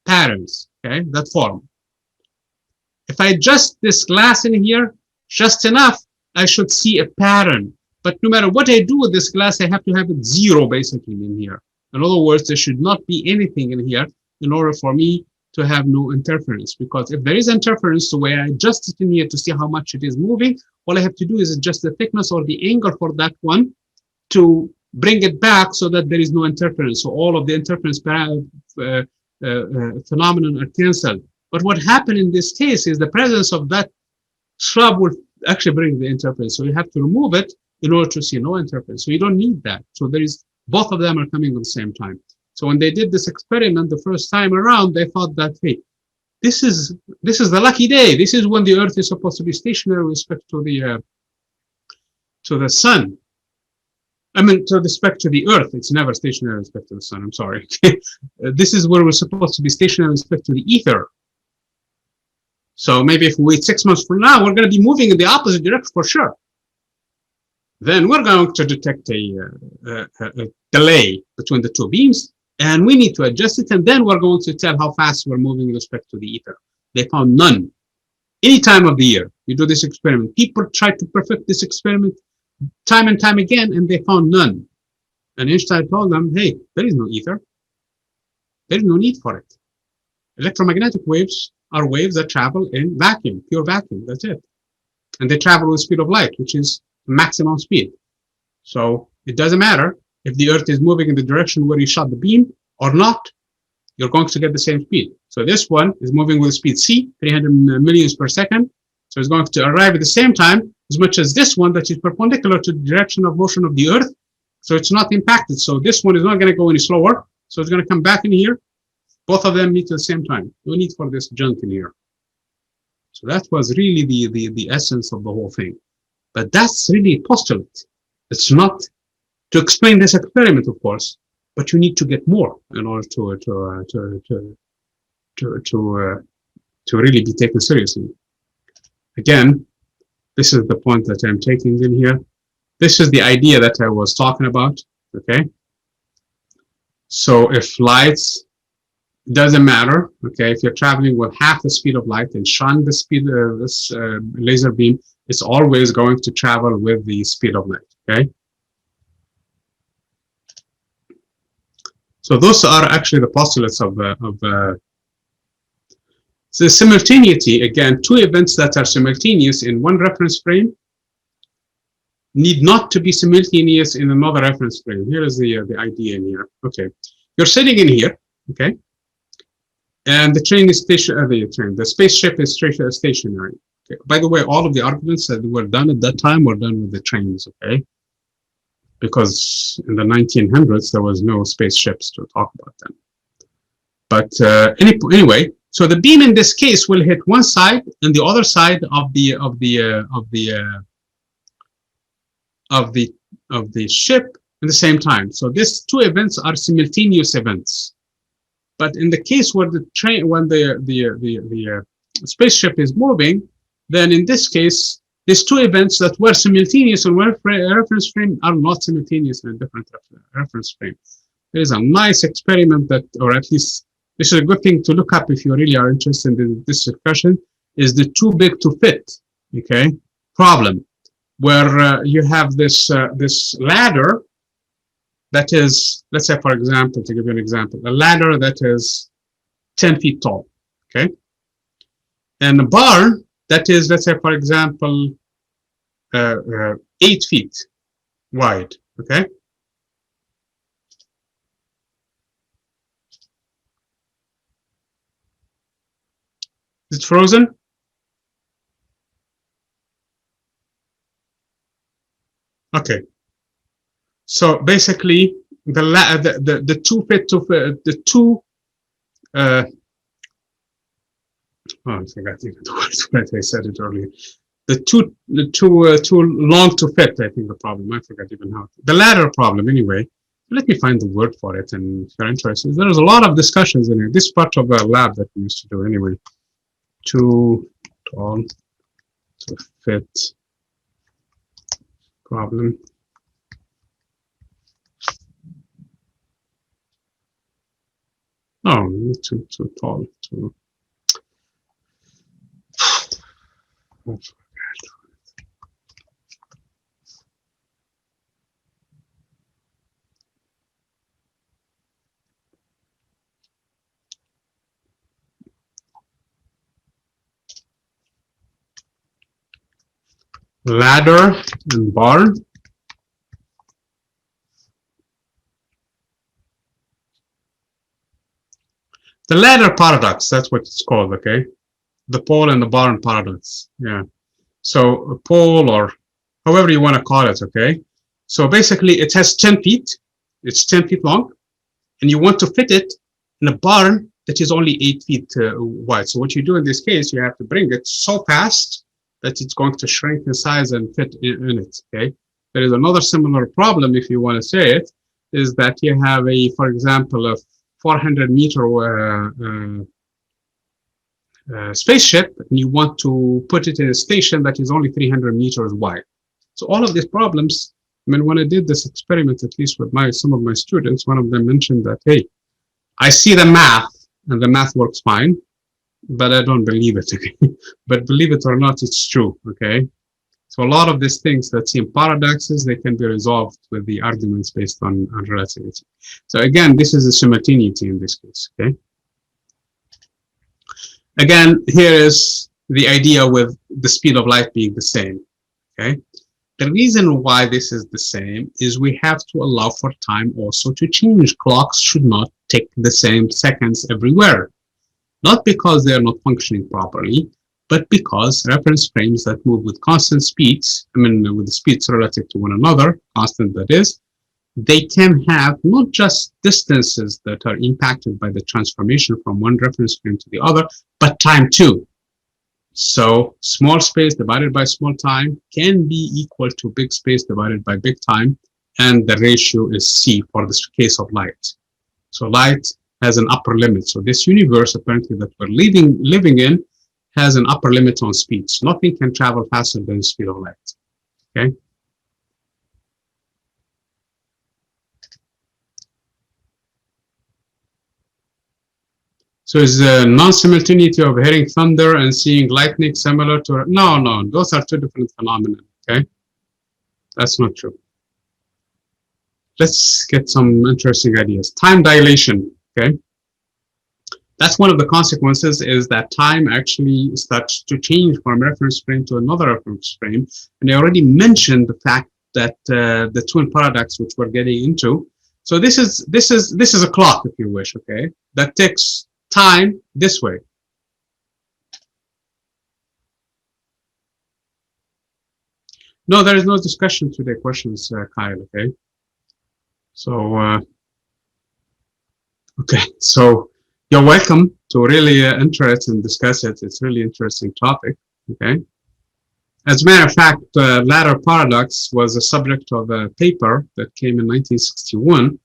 patterns, okay, that form. If I adjust this glass in here just enough, I should see a pattern. But no matter what I do with this glass, I have to have it zero basically in here. In other words, there should not be anything in here in order for me to have no interference, because if there is interference, the way I adjust it in here to see how much it is moving, all I have to do is adjust the thickness or the angle for that one to bring it back so that there is no interference. So all of the interference phenomenon are cancelled. But what happened in this case is the presence of that shrub will actually bring the interference. So you have to remove it in order to see no interference. So you don't need that. So there is, both of them are coming at the same time. So when they did this experiment the first time around, they thought that, hey, this is the lucky day. This is when the Earth is supposed to be stationary with respect to the sun. I mean, to respect to the Earth. It's never stationary with respect to the sun. I'm sorry. This is where we're supposed to be stationary with respect to the ether. So maybe if we wait 6 months from now, we're going to be moving in the opposite direction for sure. Then we're going to detect a delay between the two beams, and we need to adjust it, and then we're going to tell how fast we're moving with respect to the ether. They found none. Any time of the year, you do this experiment. People try to perfect this experiment time and time again, and they found none. And Einstein told them, hey, there is no ether. There is no need for it. Electromagnetic waves are waves that travel in vacuum, pure vacuum. That's it. And they travel with the speed of light, which is maximum speed. So it doesn't matter if the Earth is moving in the direction where you shot the beam or not, you're going to get the same speed. So this one is moving with speed c, 300 millions per second. So it's going to arrive at the same time as much as this one that is perpendicular to the direction of motion of the Earth. So it's not impacted. So this one is not going to go any slower. So it's going to come back in here. Both of them meet at the same time. No need for this junk in here. So that was really the essence of the whole thing. But that's really a postulate. It's not to explain this experiment, of course, but you need to get more in order to really be taken seriously. Again, this is the point that I'm taking in here. This is the idea that I was talking about. Okay. So if lights doesn't matter, okay, if you're traveling with half the speed of light and shine the speed of this laser beam, it's always going to travel with the speed of light. Okay. So those are actually the postulates of so simultaneity. Again, two events that are simultaneous in one reference frame need not to be simultaneous in another reference frame. Here is the idea in here. Okay, you're sitting in here. Okay, and the train is stationary. The spaceship is stationary. Okay. By the way, all of the arguments that were done at that time were done with the trains. Okay. Because in the 1900s, there was no spaceships to talk about them. But anyway, So the beam in this case will hit one side and the other side of the ship at the same time. So these two events are simultaneous events. But in the case where the train, when the spaceship is moving, then in this case, these two events that were simultaneous in one reference frame are not simultaneous in a different reference frame. There is a nice experiment that, or at least this is a good thing to look up if you really are interested in this discussion, is the too big to fit, okay, problem, where you have this ladder that is, let's say, for example, to give you an example, a ladder that is 10 feet tall, okay? And a barn that is, let's say, for example, 8 feet wide, okay? Is it frozen? Okay. So basically, the two fit to the two. Oh, I forgot even the words when I said it earlier. The too long to fit. I think the problem. I forgot even how. The ladder problem. Anyway, let me find the word for it. And if you're interested, there's a lot of discussions in here. This part of the lab that we used to do anyway. Too tall to fit problem. Oh, too tall. Too. Oh, ladder and barn. The ladder paradox, that's what it's called, okay? The pole and the barn paradox, yeah. So a pole, or however you want to call it, okay? So basically it has 10 feet, it's 10 feet long, and you want to fit it in a barn that is only 8 feet wide. So what you do in this case, you have to bring it so fast that it's going to shrink in size and fit in it, okay? There is another similar problem, if you want to say it, is that you have a, for example, a 400-meter spaceship, and you want to put it in a station that is only 300 meters wide. So all of these problems, I mean, when I did this experiment, at least with some of my students, one of them mentioned that, hey, I see the math, and the math works fine, but I don't believe it, okay? But believe it or not, it's true, okay? So a lot of these things that seem paradoxes, they can be resolved with the arguments based on relativity. So again, this is a simultaneity in this case, okay? Again, here is the idea with the speed of light being the same, okay? The reason why this is the same is we have to allow for time also to change. Clocks should not tick the same seconds everywhere. Not because they are not functioning properly, but because reference frames that move with constant speeds, I mean, with the speeds relative to one another, constant that is, they can have not just distances that are impacted by the transformation from one reference frame to the other, but time too. So small space divided by small time can be equal to big space divided by big time, and the ratio is C for this case of light. So light has an upper limit. So this universe apparently that we're living in has an upper limit on speeds. Nothing can travel faster than the speed of light, okay? So is the non-simultaneity of hearing thunder and seeing lightning similar to... No, those are two different phenomena, okay? That's not true. Let's get some interesting ideas. Time dilation, okay? That's one of the consequences, is that time actually starts to change from reference frame to another reference frame. And I already mentioned the fact that the twin paradox, which we're getting into. So this is a clock, if you wish, okay, that ticks time this way. No, there is no discussion today. Questions, Kyle, okay? So, okay, so you're welcome to really interest and discuss it. It's really interesting topic. Okay. As a matter of fact, ladder paradox was a subject of a paper that came in 1961,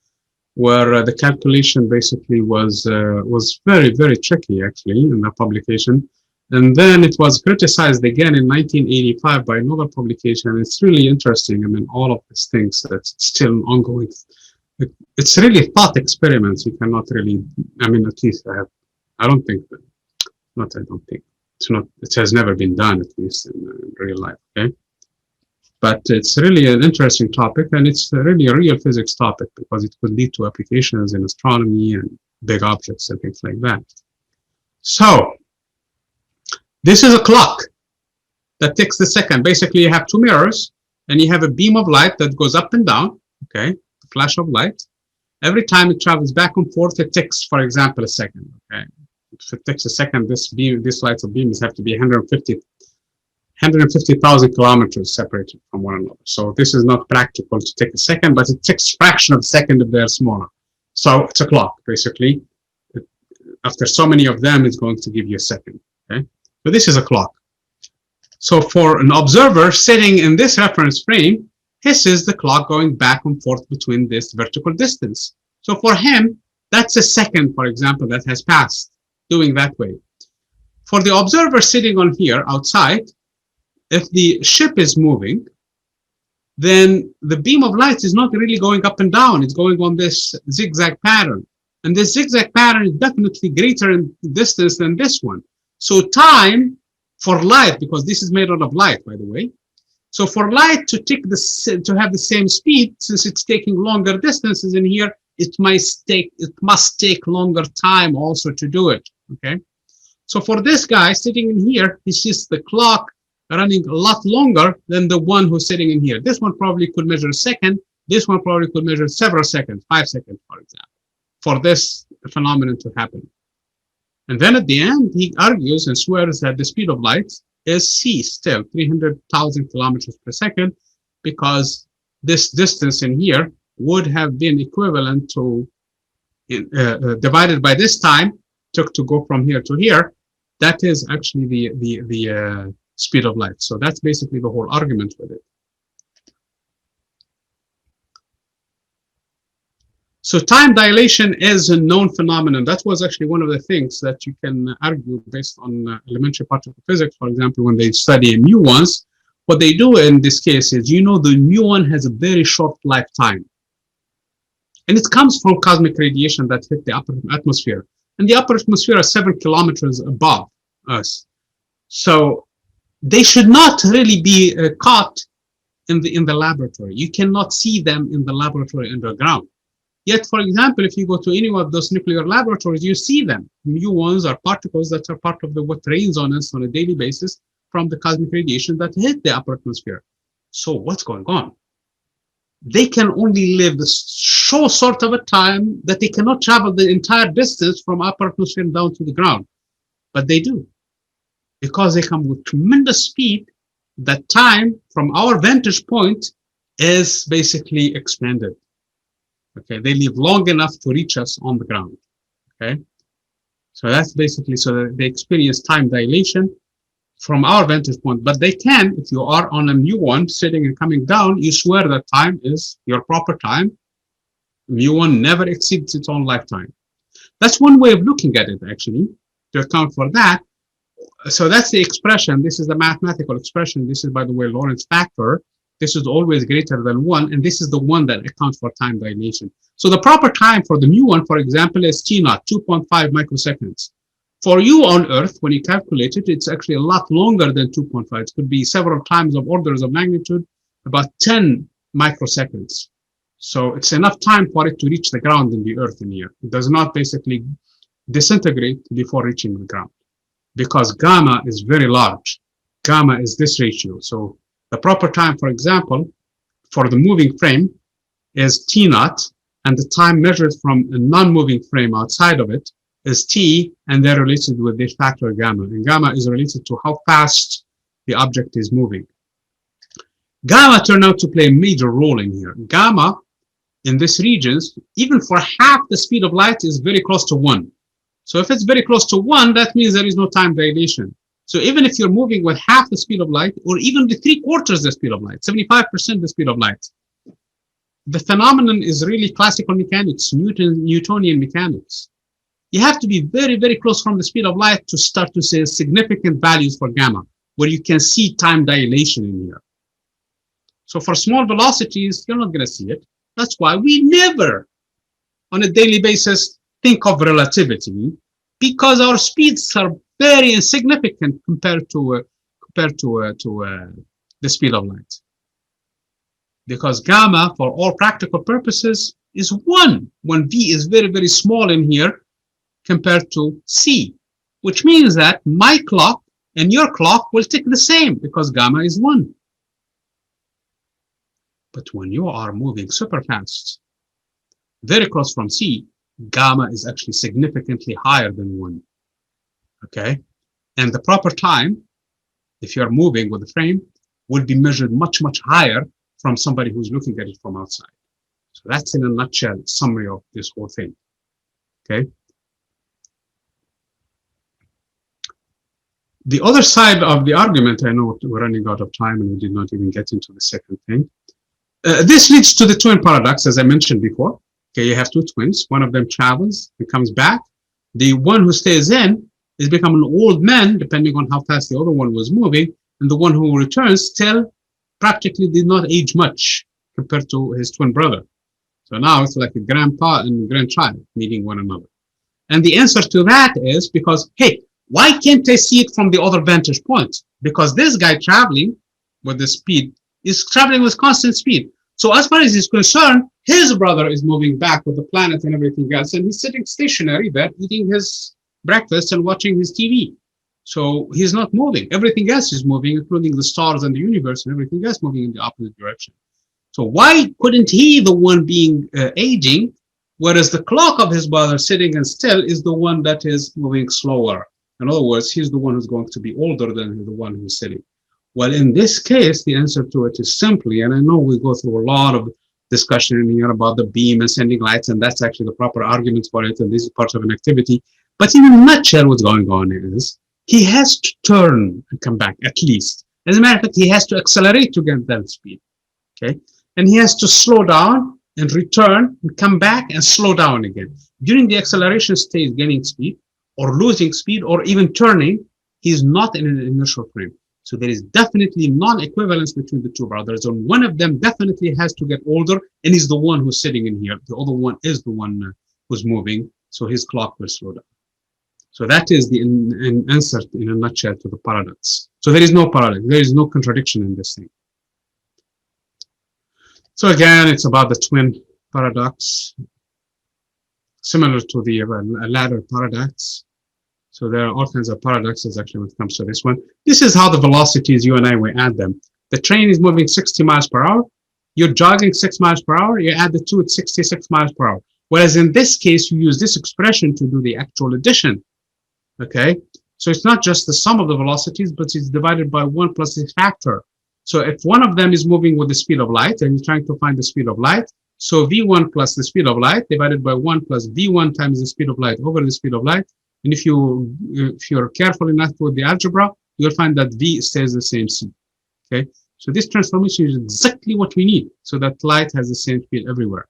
where the calculation basically was very, very tricky actually in the publication. And then it was criticized again in 1985 by another publication. It's really interesting. I mean, all of these things that's still ongoing. It's really thought experiments. You cannot really, I mean, at least I don't think, it's not, it has never been done, at least in real life, okay? But it's really an interesting topic, and it's really a real physics topic because it could lead to applications in astronomy and big objects and things like that. So, this is a clock that takes the second. Basically, you have two mirrors, and you have a beam of light that goes up and down, okay? A flash of light. Every time it travels back and forth, it takes, for example, a second, okay? If it takes a second, this lights of beams have to be 150,000 kilometers separated from one another. So this is not practical to take a second, but it takes a fraction of a second if they're smaller. So it's a clock, basically. After so many of them, it's going to give you a second, okay? But this is a clock. So for an observer sitting in this reference frame, this is the clock going back and forth between this vertical distance. So for him, that's a second, for example, that has passed, doing that way. For the observer sitting on here outside, if the ship is moving, then the beam of light is not really going up and down. It's going on this zigzag pattern. And this zigzag pattern is definitely greater in distance than this one. So time for light, because this is made out of light, by the way. So for light to have the same speed, since it's taking longer distances in here, it must take longer time also to do it, okay? So for this guy sitting in here, he sees the clock running a lot longer than the one who's sitting in here. This one probably could measure a second. This one probably could measure several seconds, 5 seconds, for example, for this phenomenon to happen. And then at the end, he argues and swears that the speed of light is c, still 300,000 kilometers per second, because this distance in here would have been equivalent to, divided by this time, took to go from here to here, that is actually the speed of light. So that's basically the whole argument with it. So time dilation is a known phenomenon. That was actually one of the things that you can argue based on elementary particle physics. For example, when they study muons, what they do in this case is, you know, the muon has a very short lifetime. And it comes from cosmic radiation that hit the upper atmosphere. And the upper atmosphere is 7 kilometers above us. So they should not really be caught in the laboratory. You cannot see them in the laboratory underground. Yet, for example, if you go to any of those nuclear laboratories, you see them. Muons are particles that are part of what rains on us on a daily basis from the cosmic radiation that hit the upper atmosphere. So what's going on? They can only live a short of a time that they cannot travel the entire distance from upper atmosphere down to the ground. But they do. Because they come with tremendous speed, that time from our vantage point is basically expanded. Okay, they live long enough to reach us on the ground. Okay, so that's basically, so they experience time dilation from our vantage point, but they can, if you are on a muon sitting and coming down, you swear that time is your proper time. Muon never exceeds its own lifetime. That's one way of looking at it, actually, to account for that. So that's the expression. This is the mathematical expression. This is, by the way, Lorentz factor. This is always greater than 1, and this is the one that accounts for time dilation. So the proper time for the muon, for example, is T naught, 2.5 microseconds. For you on Earth, when you calculate it, it's actually a lot longer than 2.5. It could be several times of orders of magnitude, about 10 microseconds. So it's enough time for it to reach the ground in the Earth in here. It does not basically disintegrate before reaching the ground, because gamma is very large. Gamma is this ratio. So the proper time, for example, for the moving frame is T naught, and the time measured from a non-moving frame outside of it is T, and they're related with this factor gamma. And gamma is related to how fast the object is moving. Gamma turned out to play a major role in here. Gamma in these regions, even for half the speed of light, is very close to 1. So if it's very close to 1, that means there is no time dilation. So even if you're moving with half the speed of light, or even the 3/4 the speed of light, 75% the speed of light, the phenomenon is really classical mechanics, Newtonian mechanics. You have to be very, very close from the speed of light to start to say significant values for gamma, where you can see time dilation in here. So for small velocities, you're not going to see it. That's why we never, on a daily basis, think of relativity, because our speeds are very insignificant compared to the speed of light. Because gamma, for all practical purposes, is 1 when v is very, very small in here compared to c, which means that my clock and your clock will tick the same because gamma is 1. But when you are moving super fast, very close from c, gamma is actually significantly higher than 1. Okay? And the proper time, if you're moving with the frame, will be measured much, much higher from somebody who's looking at it from outside. So that's in a nutshell summary of this whole thing. Okay? The other side of the argument, I know we're running out of time and we did not even get into the second thing. This leads to the twin paradox, as I mentioned before. Okay, you have two twins. One of them travels and comes back. The one who stays in is become an old man, depending on how fast the other one was moving, and the one who returns still practically did not age much compared to his twin brother. So now it's like a grandpa and grandchild meeting one another. And the answer to that is because, hey, why can't I see it from the other vantage point? Because this guy traveling with the speed is traveling with constant speed. So as far as he's concerned, his brother is moving back with the planet and everything else, and he's sitting stationary there eating his breakfast and watching his TV. So he's not moving. Everything else is moving, including the stars and the universe and everything else moving in the opposite direction. So why couldn't he, the one being aging, whereas the clock of his brother sitting and still is the one that is moving slower? In other words, he's the one who's going to be older than the one who's sitting. Well, in this case, the answer to it is simply, and I know we go through a lot of discussion in here about the beam and sending lights, and that's actually the proper argument for it, and this is part of an activity. But in a nutshell, what's going on is he has to turn and come back, at least. As a matter of fact, he has to accelerate to get that speed, okay? And he has to slow down and return and come back and slow down again. During the acceleration stage, gaining speed or losing speed or even turning, he's not in an inertial frame. So there is definitely non-equivalence between the two brothers, and one of them definitely has to get older and is the one who's sitting in here. The other one is the one who's moving, so his clock will slow down. So that is the answer in a nutshell to the paradox. So there is no paradox, there is no contradiction in this thing. So again, it's about the twin paradox, similar to the ladder paradox. So there are all kinds of paradoxes actually when it comes to this one. This is how the velocities, you and I, we add them. The train is moving 60 miles per hour. You're jogging 6 miles per hour. You add the two, it's 66 miles per hour. Whereas in this case, you use this expression to do the actual addition. Okay? So it's not just the sum of the velocities, but it's divided by 1 plus this factor. So if one of them is moving with the speed of light and you're trying to find the speed of light, so v1 plus the speed of light divided by 1 plus v1 times the speed of light over the speed of light. And if you're careful enough with the algebra, you'll find that v stays the same c. Okay, so this transformation is exactly what we need, so that light has the same speed everywhere.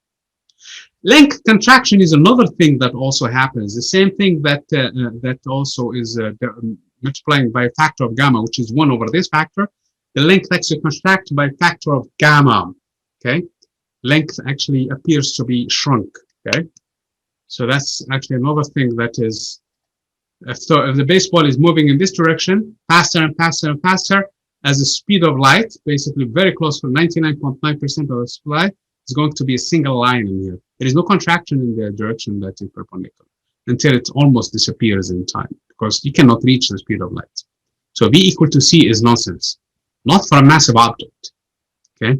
Length contraction is another thing that also happens. The same thing that that also is multiplying by a factor of gamma, which is 1 over this factor. The length actually contracts by a factor of gamma. Okay, length actually appears to be shrunk. Okay, so that's actually another thing that is. So if the baseball is moving in this direction, faster and faster and faster, as the speed of light, basically very close for 99.9% of the light, is going to be a single line in here. There is no contraction in the direction that is perpendicular until it almost disappears in time, because you cannot reach the speed of light. So V equal to C is nonsense, not for a massive object. Okay.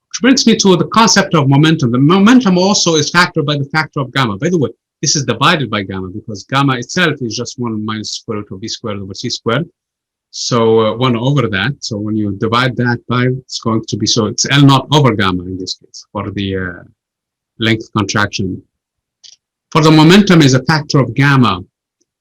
Which brings me to the concept of momentum. The momentum also is factored by the factor of gamma. By the way, this is divided by gamma because gamma itself is just 1 minus square root of v squared over c squared. So 1 over that. So when you divide that by, it's going to be, so it's L naught over gamma in this case for the length contraction. for the momentum is a factor of gamma.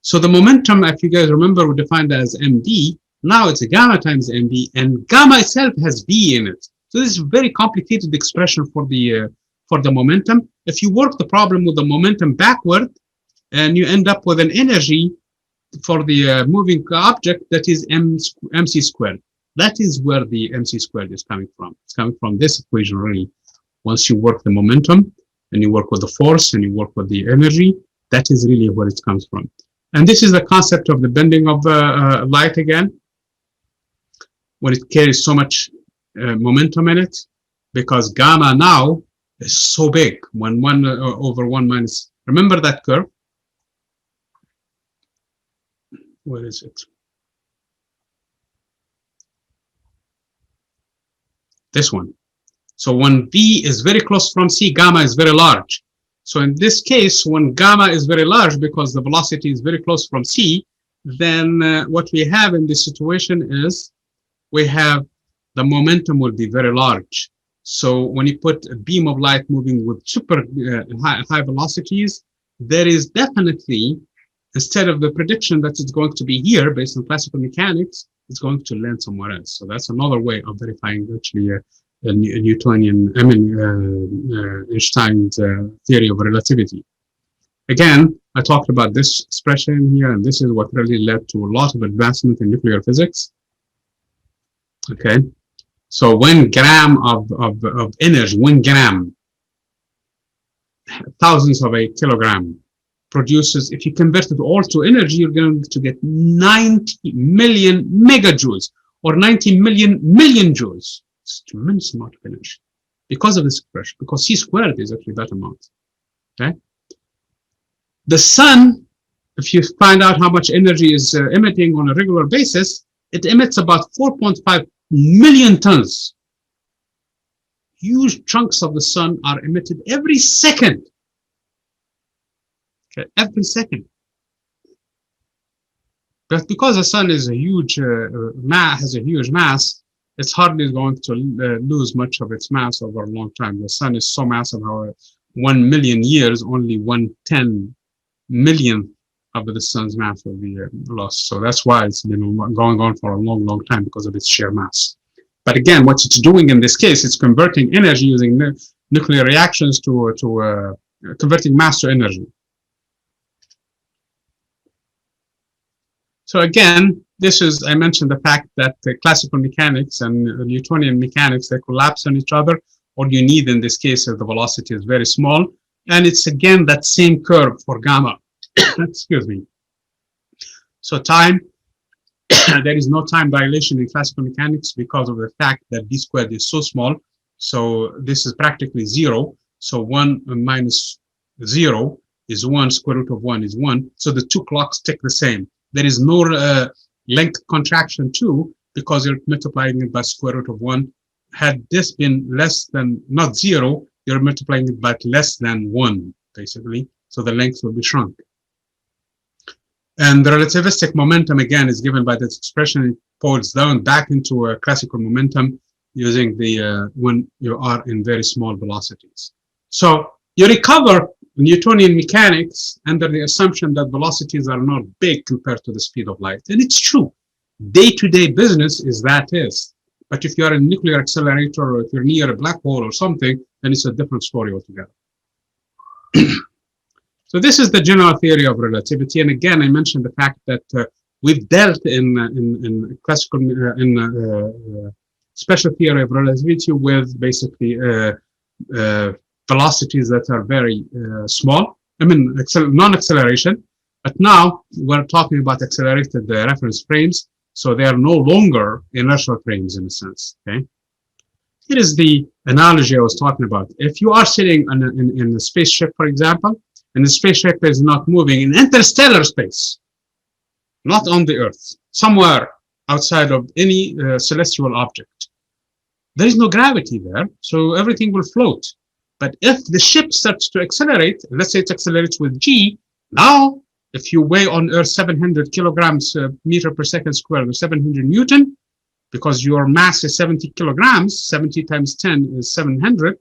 So the momentum, if you guys remember, we defined as mv. Now it's a gamma times mv, and gamma itself has v in it. So this is a very complicated expression for the momentum. If you work the problem with the momentum backward, and you end up with an energy for the moving object that is mc squared. That is where the mc squared is coming from. It's coming from this equation, really. Once you work the momentum, and you work with the force, and you work with the energy, that is really where it comes from. And this is the concept of the bending of light again, when it carries so much momentum in it, because gamma now is so big, when 1 over 1 minus, remember that curve? Where is it? This one. So when V is very close from C, gamma is very large. So in this case, when gamma is very large because the velocity is very close from C, then what we have in this situation is we have the momentum will be very large. So when you put a beam of light moving with super high velocities, there is definitely, instead of the prediction that it's going to be here based on classical mechanics, it's going to land somewhere else. So that's another way of verifying actually a Newtonian, Einstein's theory of relativity. Again, I talked about this expression here, and this is what really led to a lot of advancement in nuclear physics. Okay, so 1 gram of energy, 1 gram, thousands of a kilogram, produces, if you convert it all to energy, you're going to get 90 million megajoules, or 90 million joules. It's a tremendous amount of energy because of this expression, because C squared is actually that amount. Okay. The sun, if you find out how much energy is emitting on a regular basis, it emits about 4.5 million tons. Huge chunks of the sun are emitted every second. Okay, every second. But because the sun is a huge has a huge mass, it's hardly going to lose much of its mass over a long time. The sun is so massive, however, 1 million years, only 1/10 millionth of the sun's mass will be lost. So that's why it's been going on for a long, long time, because of its sheer mass. But again, what it's doing in this case, it's converting energy using nuclear reactions to converting mass to energy. So again, this is, I mentioned the fact that classical mechanics and Newtonian mechanics, they collapse on each other. All you need in this case is the velocity is very small. And it's again that same curve for gamma. Excuse me. So time, there is no time dilation in classical mechanics because of the fact that d squared is so small. So this is practically 0. So 1 minus 0 is 1, square root of 1 is 1. So the two clocks tick the same. There is no length contraction too, because you're multiplying it by square root of 1. Had this been less than, not 0, you're multiplying it by less than 1, basically. So the length will be shrunk. And the relativistic momentum, again, is given by this expression. It falls down back into a classical momentum using the when you are in very small velocities. So you recover Newtonian mechanics under the assumption that velocities are not big compared to the speed of light. And it's true. Day-to-day business is that is. But if you're in a nuclear accelerator, or if you're near a black hole or something, then it's a different story altogether. So this is the general theory of relativity. And again, I mentioned the fact that we've dealt in classical, special theory of relativity with basically velocities that are very small. I mean, non-acceleration. But now we're talking about accelerated reference frames. So they are no longer inertial frames in a sense. Okay. Here is the analogy I was talking about. If you are sitting in a spaceship, for example, and the spaceship is not moving in interstellar space, not on the Earth, somewhere outside of any celestial object, there is no gravity there, so everything will float. But if the ship starts to accelerate, let's say it accelerates with g, now if you weigh on Earth 700 kilograms meter per second squared, or 700 Newton, because your mass is 70 kilograms, 70 times 10 is 700.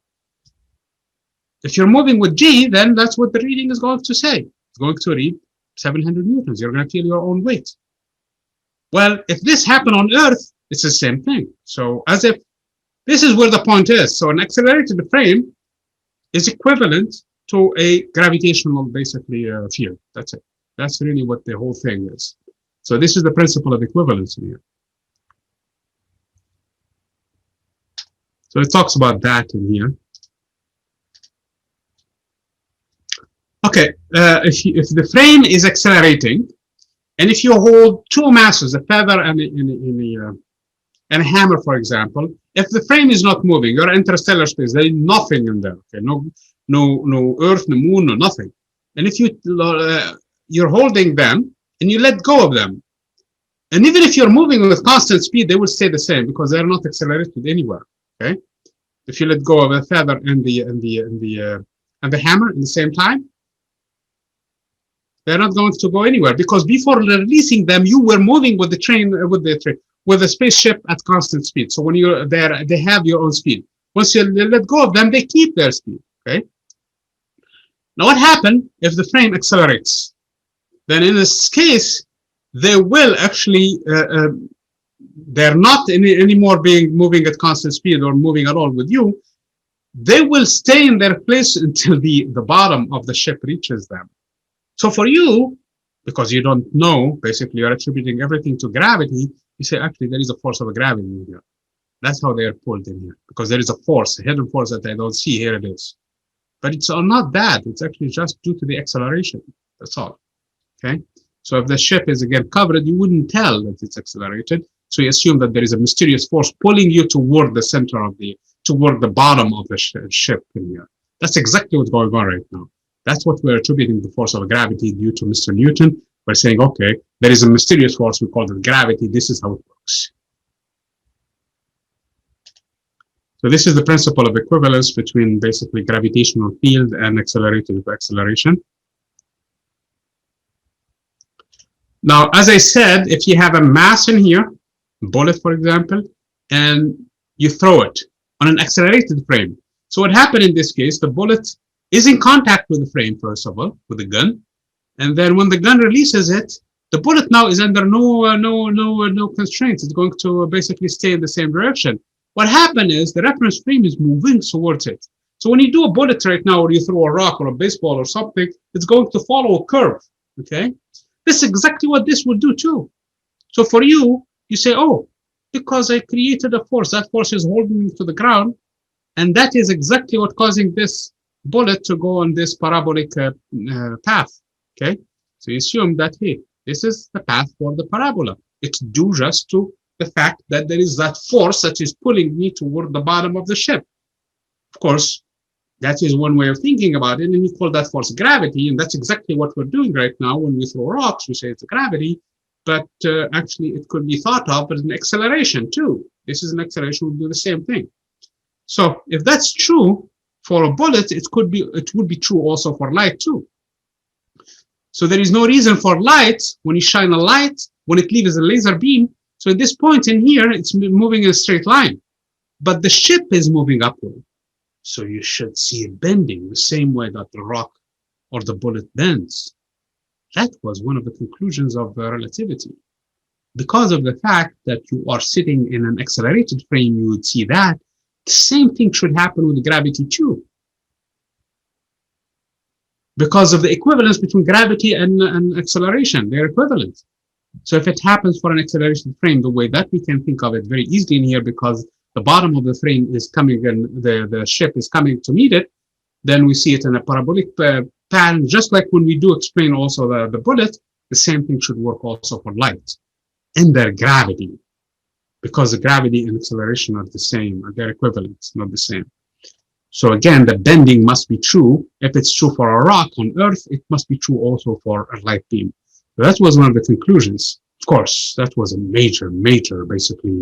If you're moving with G, then that's what the reading is going to say. It's going to read 700 newtons. You're going to feel your own weight. Well, if this happened on Earth, it's the same thing. So as if this is where the point is. So an accelerated frame is equivalent to a gravitational, basically, field. That's it. That's really what the whole thing is. So this is the principle of equivalence here. So it talks about that in here. Okay, if the frame is accelerating, and if you hold two masses, a feather and a hammer, for example, if the frame is not moving, you're in interstellar space, there is nothing in there. Okay, no Earth, no Moon, no nothing. And if you're holding them and you let go of them, and even if you're moving with constant speed, they will stay the same because they're not accelerated anywhere. Okay, if you let go of a feather and the hammer at the same time, they're not going to go anywhere because before releasing them, you were moving with the train, with the spaceship at constant speed. So when you're there, they have your own speed. Once you let go of them, they keep their speed. Okay. Now, what happens if the frame accelerates? Then, in this case, they will actually they're not anymore moving at constant speed or moving at all with you. They will stay in their place until the bottom of the ship reaches them. So for you, because you don't know, basically you're attributing everything to gravity, you say, actually, there is a force of gravity in here. That's how they are pulled in here, because there is a force, a hidden force that I don't see. Here it is. But it's not that. It's actually just due to the acceleration. That's all. Okay? So if the ship is, again, covered, you wouldn't tell that it's accelerated. So you assume that there is a mysterious force pulling you toward the center of toward the bottom of the ship in here. That's exactly what's going on right now. That's what we're attributing the force of gravity due to Mr. Newton. We're saying, okay, there is a mysterious force, we call it gravity. This is how it works. So this is the principle of equivalence between basically gravitational field and accelerated acceleration. Now, as I said, if you have a mass in here, a bullet, for example, and you throw it on an accelerated frame. So what happened in this case, the bullet is in contact with the frame, first of all, with the gun. And then when the gun releases it, the bullet now is under no constraints. It's going to basically stay in the same direction. What happened is the reference frame is moving towards it. So when you do a bullet right now, or you throw a rock or a baseball or something, it's going to follow a curve, okay? This is exactly what this will do too. So for you, you say, oh, because I created a force, that force is holding me to the ground, and that is exactly what causing this bullet to go on this parabolic path, okay? So you assume that, hey, this is the path for the parabola. It's due just to the fact that there is that force that is pulling me toward the bottom of the ship. Of course, that is one way of thinking about it, and we call that force gravity, and that's exactly what we're doing right now. When we throw rocks, we say it's gravity, but actually it could be thought of as an acceleration too. This is an acceleration, we'll do the same thing. So if that's true for a bullet, it would be true also for light too. So there is no reason for light, when you shine a light, when it leaves a laser beam, so at this point in here, it's moving in a straight line, but the ship is moving upward. So you should see it bending the same way that the rock or the bullet bends. That was one of the conclusions of relativity. Because of the fact that you are sitting in an accelerated frame, you would see that. The same thing should happen with gravity too. Because of the equivalence between gravity and acceleration, they're equivalent. So if it happens for an accelerated frame, the way that we can think of it very easily in here, because the bottom of the frame is coming and the ship is coming to meet it, then we see it in a parabolic pattern, just like when we do explain also the bullet, the same thing should work also for light and their gravity, because the gravity and acceleration are the same, they're equivalent, not the same. So again, the bending must be true. If it's true for a rock on Earth, it must be true also for a light beam. So that was one of the conclusions. Of course, that was a major, basically,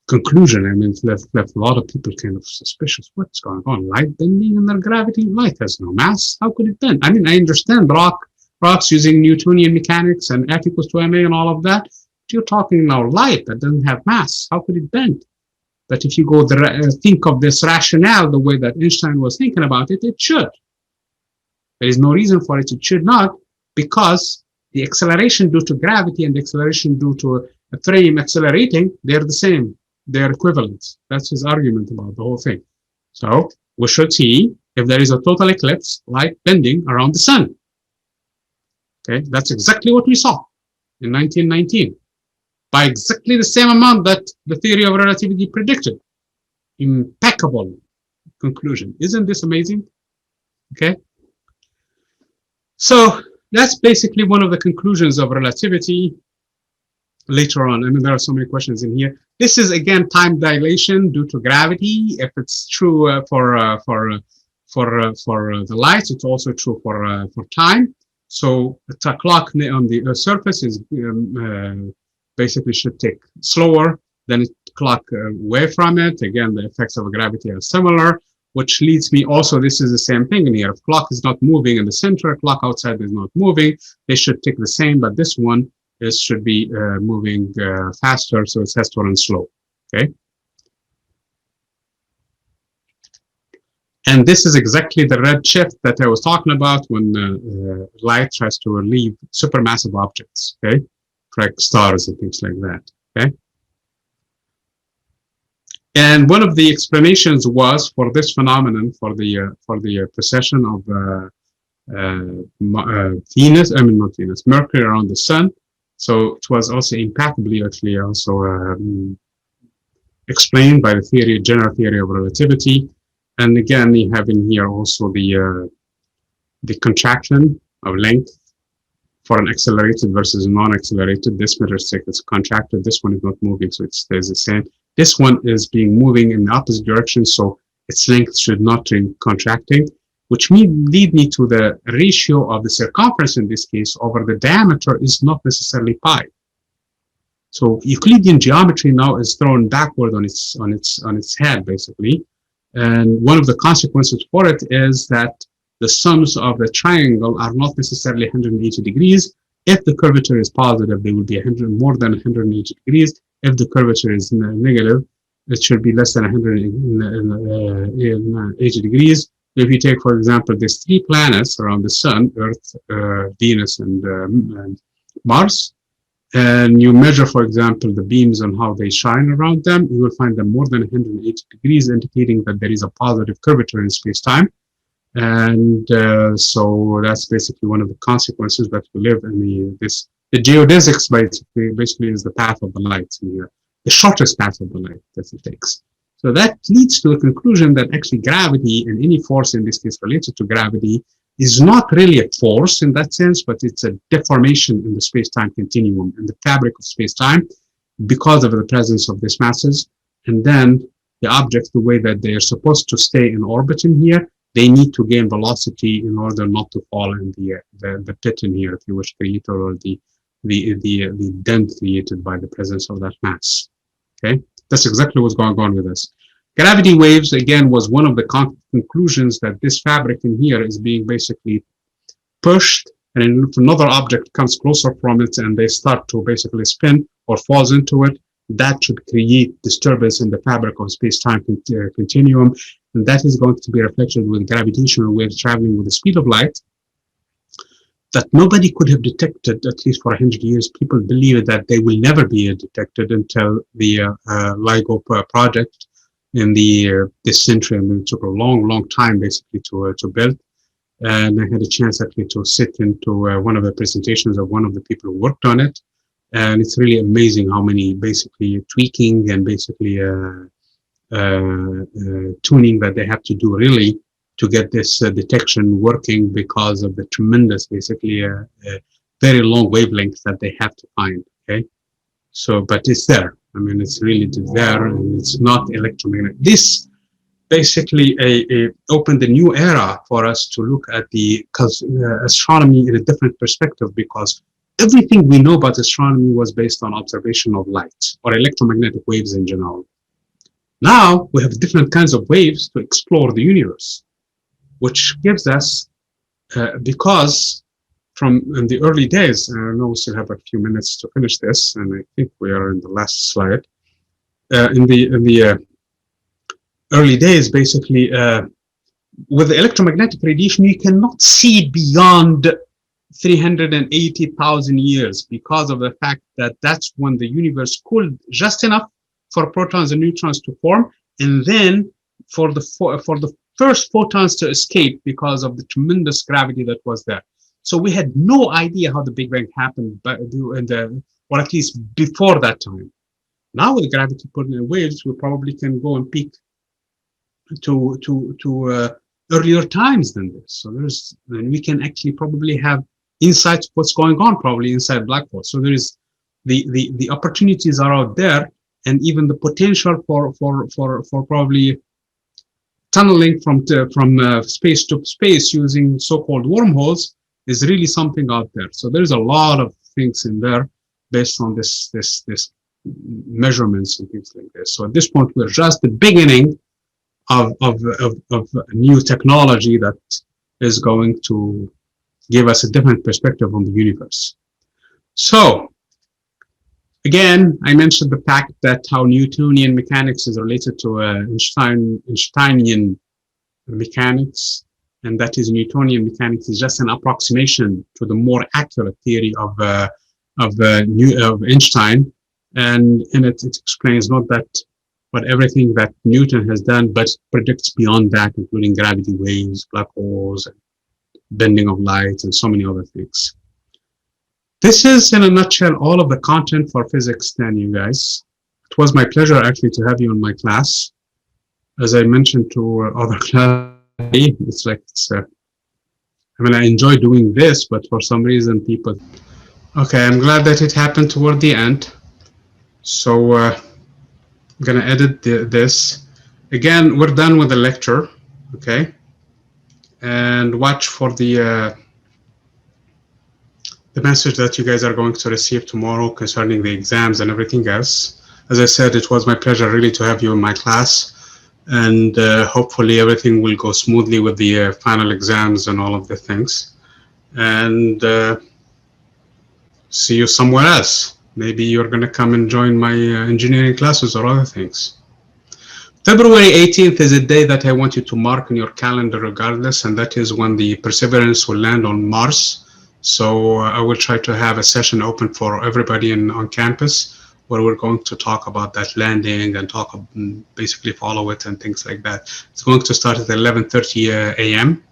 conclusion. I mean, it left a lot of people kind of suspicious. What's going on? Light bending and their gravity? Light has no mass. How could it bend? I mean, I understand rocks using Newtonian mechanics and F equals to ma and all of that. But you're talking now light that doesn't have mass. How could it bend? But if you go think of this rationale the way that Einstein was thinking about it, it should. There is no reason for it. It should not, because the acceleration due to gravity and the acceleration due to a frame accelerating, they're the same. They're equivalent. That's his argument about the whole thing. So we should see if there is a total eclipse, light bending around the sun. Okay, that's exactly what we saw in 1919, by exactly the same amount that the theory of relativity predicted. Impeccable conclusion. Isn't this amazing? Okay. So that's basically one of the conclusions of relativity. Later on, I mean, there are so many questions in here. This is again time dilation due to gravity. If it's true for the light, it's also true for time. So the clock on the surface is basically should tick slower than a clock away from it. Again, the effects of gravity are similar, which leads me also, this is the same thing in here. If clock is not moving in the center, clock outside is not moving, they should tick the same, but this one should be moving faster, so it has to run slow, okay? And this is exactly the red shift that I was talking about when light tries to leave supermassive objects, okay? Like stars and things like that, okay? And one of the explanations was for this phenomenon, for the precession of Venus, I mean not Venus, Mercury around the sun. So it was also impeccably actually also explained by the general theory of relativity. And again, you have in here also the contraction of length for an accelerated versus a non-accelerated. This meter stick is contracted. This one is not moving, so it stays the same. This one is moving in the opposite direction, so its length should not be contracting, which lead me to the ratio of the circumference in this case over the diameter is not necessarily pi. So Euclidean geometry now is thrown backward on its head basically, and one of the consequences for it is that the sums of the triangle are not necessarily 180 degrees. If the curvature is positive, they will be more than 180 degrees. If the curvature is negative, it should be less than 180 degrees. If you take, for example, these three planets around the sun, Earth, Venus, and Mars, and you measure, for example, the beams and how they shine around them, you will find them more than 180 degrees, indicating that there is a positive curvature in space-time. And so that's basically one of the consequences that we live in the geodesics basically is the path of the light in here, the shortest path of the light that it takes. So that leads to the conclusion that actually gravity and any force in this case related to gravity is not really a force in that sense, but it's a deformation in the space-time continuum, in the fabric of space-time because of the presence of these masses. And then the objects, the way that they are supposed to stay in orbit in here, they need to gain velocity in order not to fall in the pit in here, if you wish, created, or the dent created by the presence of that mass. Okay, that's exactly what's going on with this. Gravity waves, again, was one of the conclusions that this fabric in here is being basically pushed, and if another object comes closer from it and they start to basically spin or falls into it, that should create disturbance in the fabric of space-time continuum, and that is going to be reflected with gravitational waves traveling with the speed of light that nobody could have detected, at least for 100 years. People believe that they will never be detected until the LIGO project in this century. I mean, it took a long time basically to build. And I had a chance actually to sit into one of the presentations of one of the people who worked on it. And it's really amazing how many basically tweaking and basically tuning that they have to do really to get this detection working, because of the tremendous basically very long wavelengths that they have to find. Okay, so but it's there. I mean, it's really there, and it's not electromagnetic. This basically opened a new era for us to look at the astronomy in a different perspective, because everything we know about astronomy was based on observation of light or electromagnetic waves in general. Now we have different kinds of waves to explore the universe, which gives us, because from in the early days, I know we still have a few minutes to finish this, and I think we are in the last slide. In the early days, basically, with the electromagnetic radiation, you cannot see beyond 380,000 years because of the fact that that's when the universe cooled just enough for protons and neutrons to form, and then for the first photons to escape because of the tremendous gravity that was there. So we had no idea how the Big Bang happened, but or at least before that time. Now with gravity pulling waves, we probably can go and peek to earlier times than this. So then we can actually probably have insights of what's going on probably inside black holes. So there is the opportunities are out there, and even the potential for probably tunneling from space to space using so-called wormholes is really something out there. So there's a lot of things in there based on this measurements and things like this. So at this point, we're just the beginning of new technology that is going to give us a different perspective on the universe. So again, I mentioned the fact that how Newtonian mechanics is related to Einsteinian mechanics, and that is Newtonian mechanics is just an approximation to the more accurate theory of Einstein, and in it explains not that but everything that Newton has done, but predicts beyond that, including gravity waves, black holes, and bending of light, and so many other things. This is, in a nutshell, all of the content for Physics 10, you guys. It was my pleasure, actually, to have you in my class. As I mentioned to other classes, it's like, I mean, I enjoy doing this, but for some reason, people... Okay, I'm glad that it happened toward the end. So, I'm going to edit this. Again, we're done with the lecture, okay? And watch for the message that you guys are going to receive tomorrow concerning the exams and everything else. As I said, it was my pleasure really to have you in my class, and hopefully everything will go smoothly with the final exams and all of the things. And see you somewhere else. Maybe you're going to come and join my engineering classes or other things. February 18th is a day that I want you to mark in your calendar regardless, and that is when the Perseverance will land on Mars. So I will try to have a session open for everybody on campus where we're going to talk about that landing and basically follow it and things like that. It's going to start at 11:30 a.m.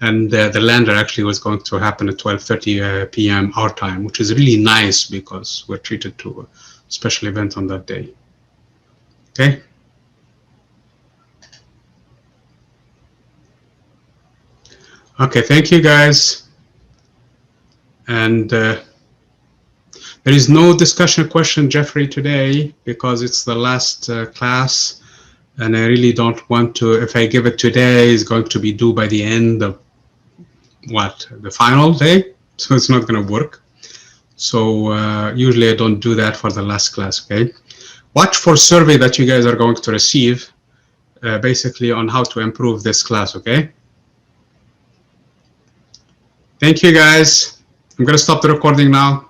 and the lander actually was going to happen at 12:30 p.m. our time, which is really nice because we're treated to a special event on that day. Okay. Okay, thank you guys. And there is no discussion question, Jeffrey, today because it's the last class, and I really don't want to, if I give it today, it's going to be due by the end of the final day, so it's not going to work. So usually I don't do that for the last class, okay? Watch for survey that you guys are going to receive basically on how to improve this class, okay? Thank you guys. I'm going to stop the recording now.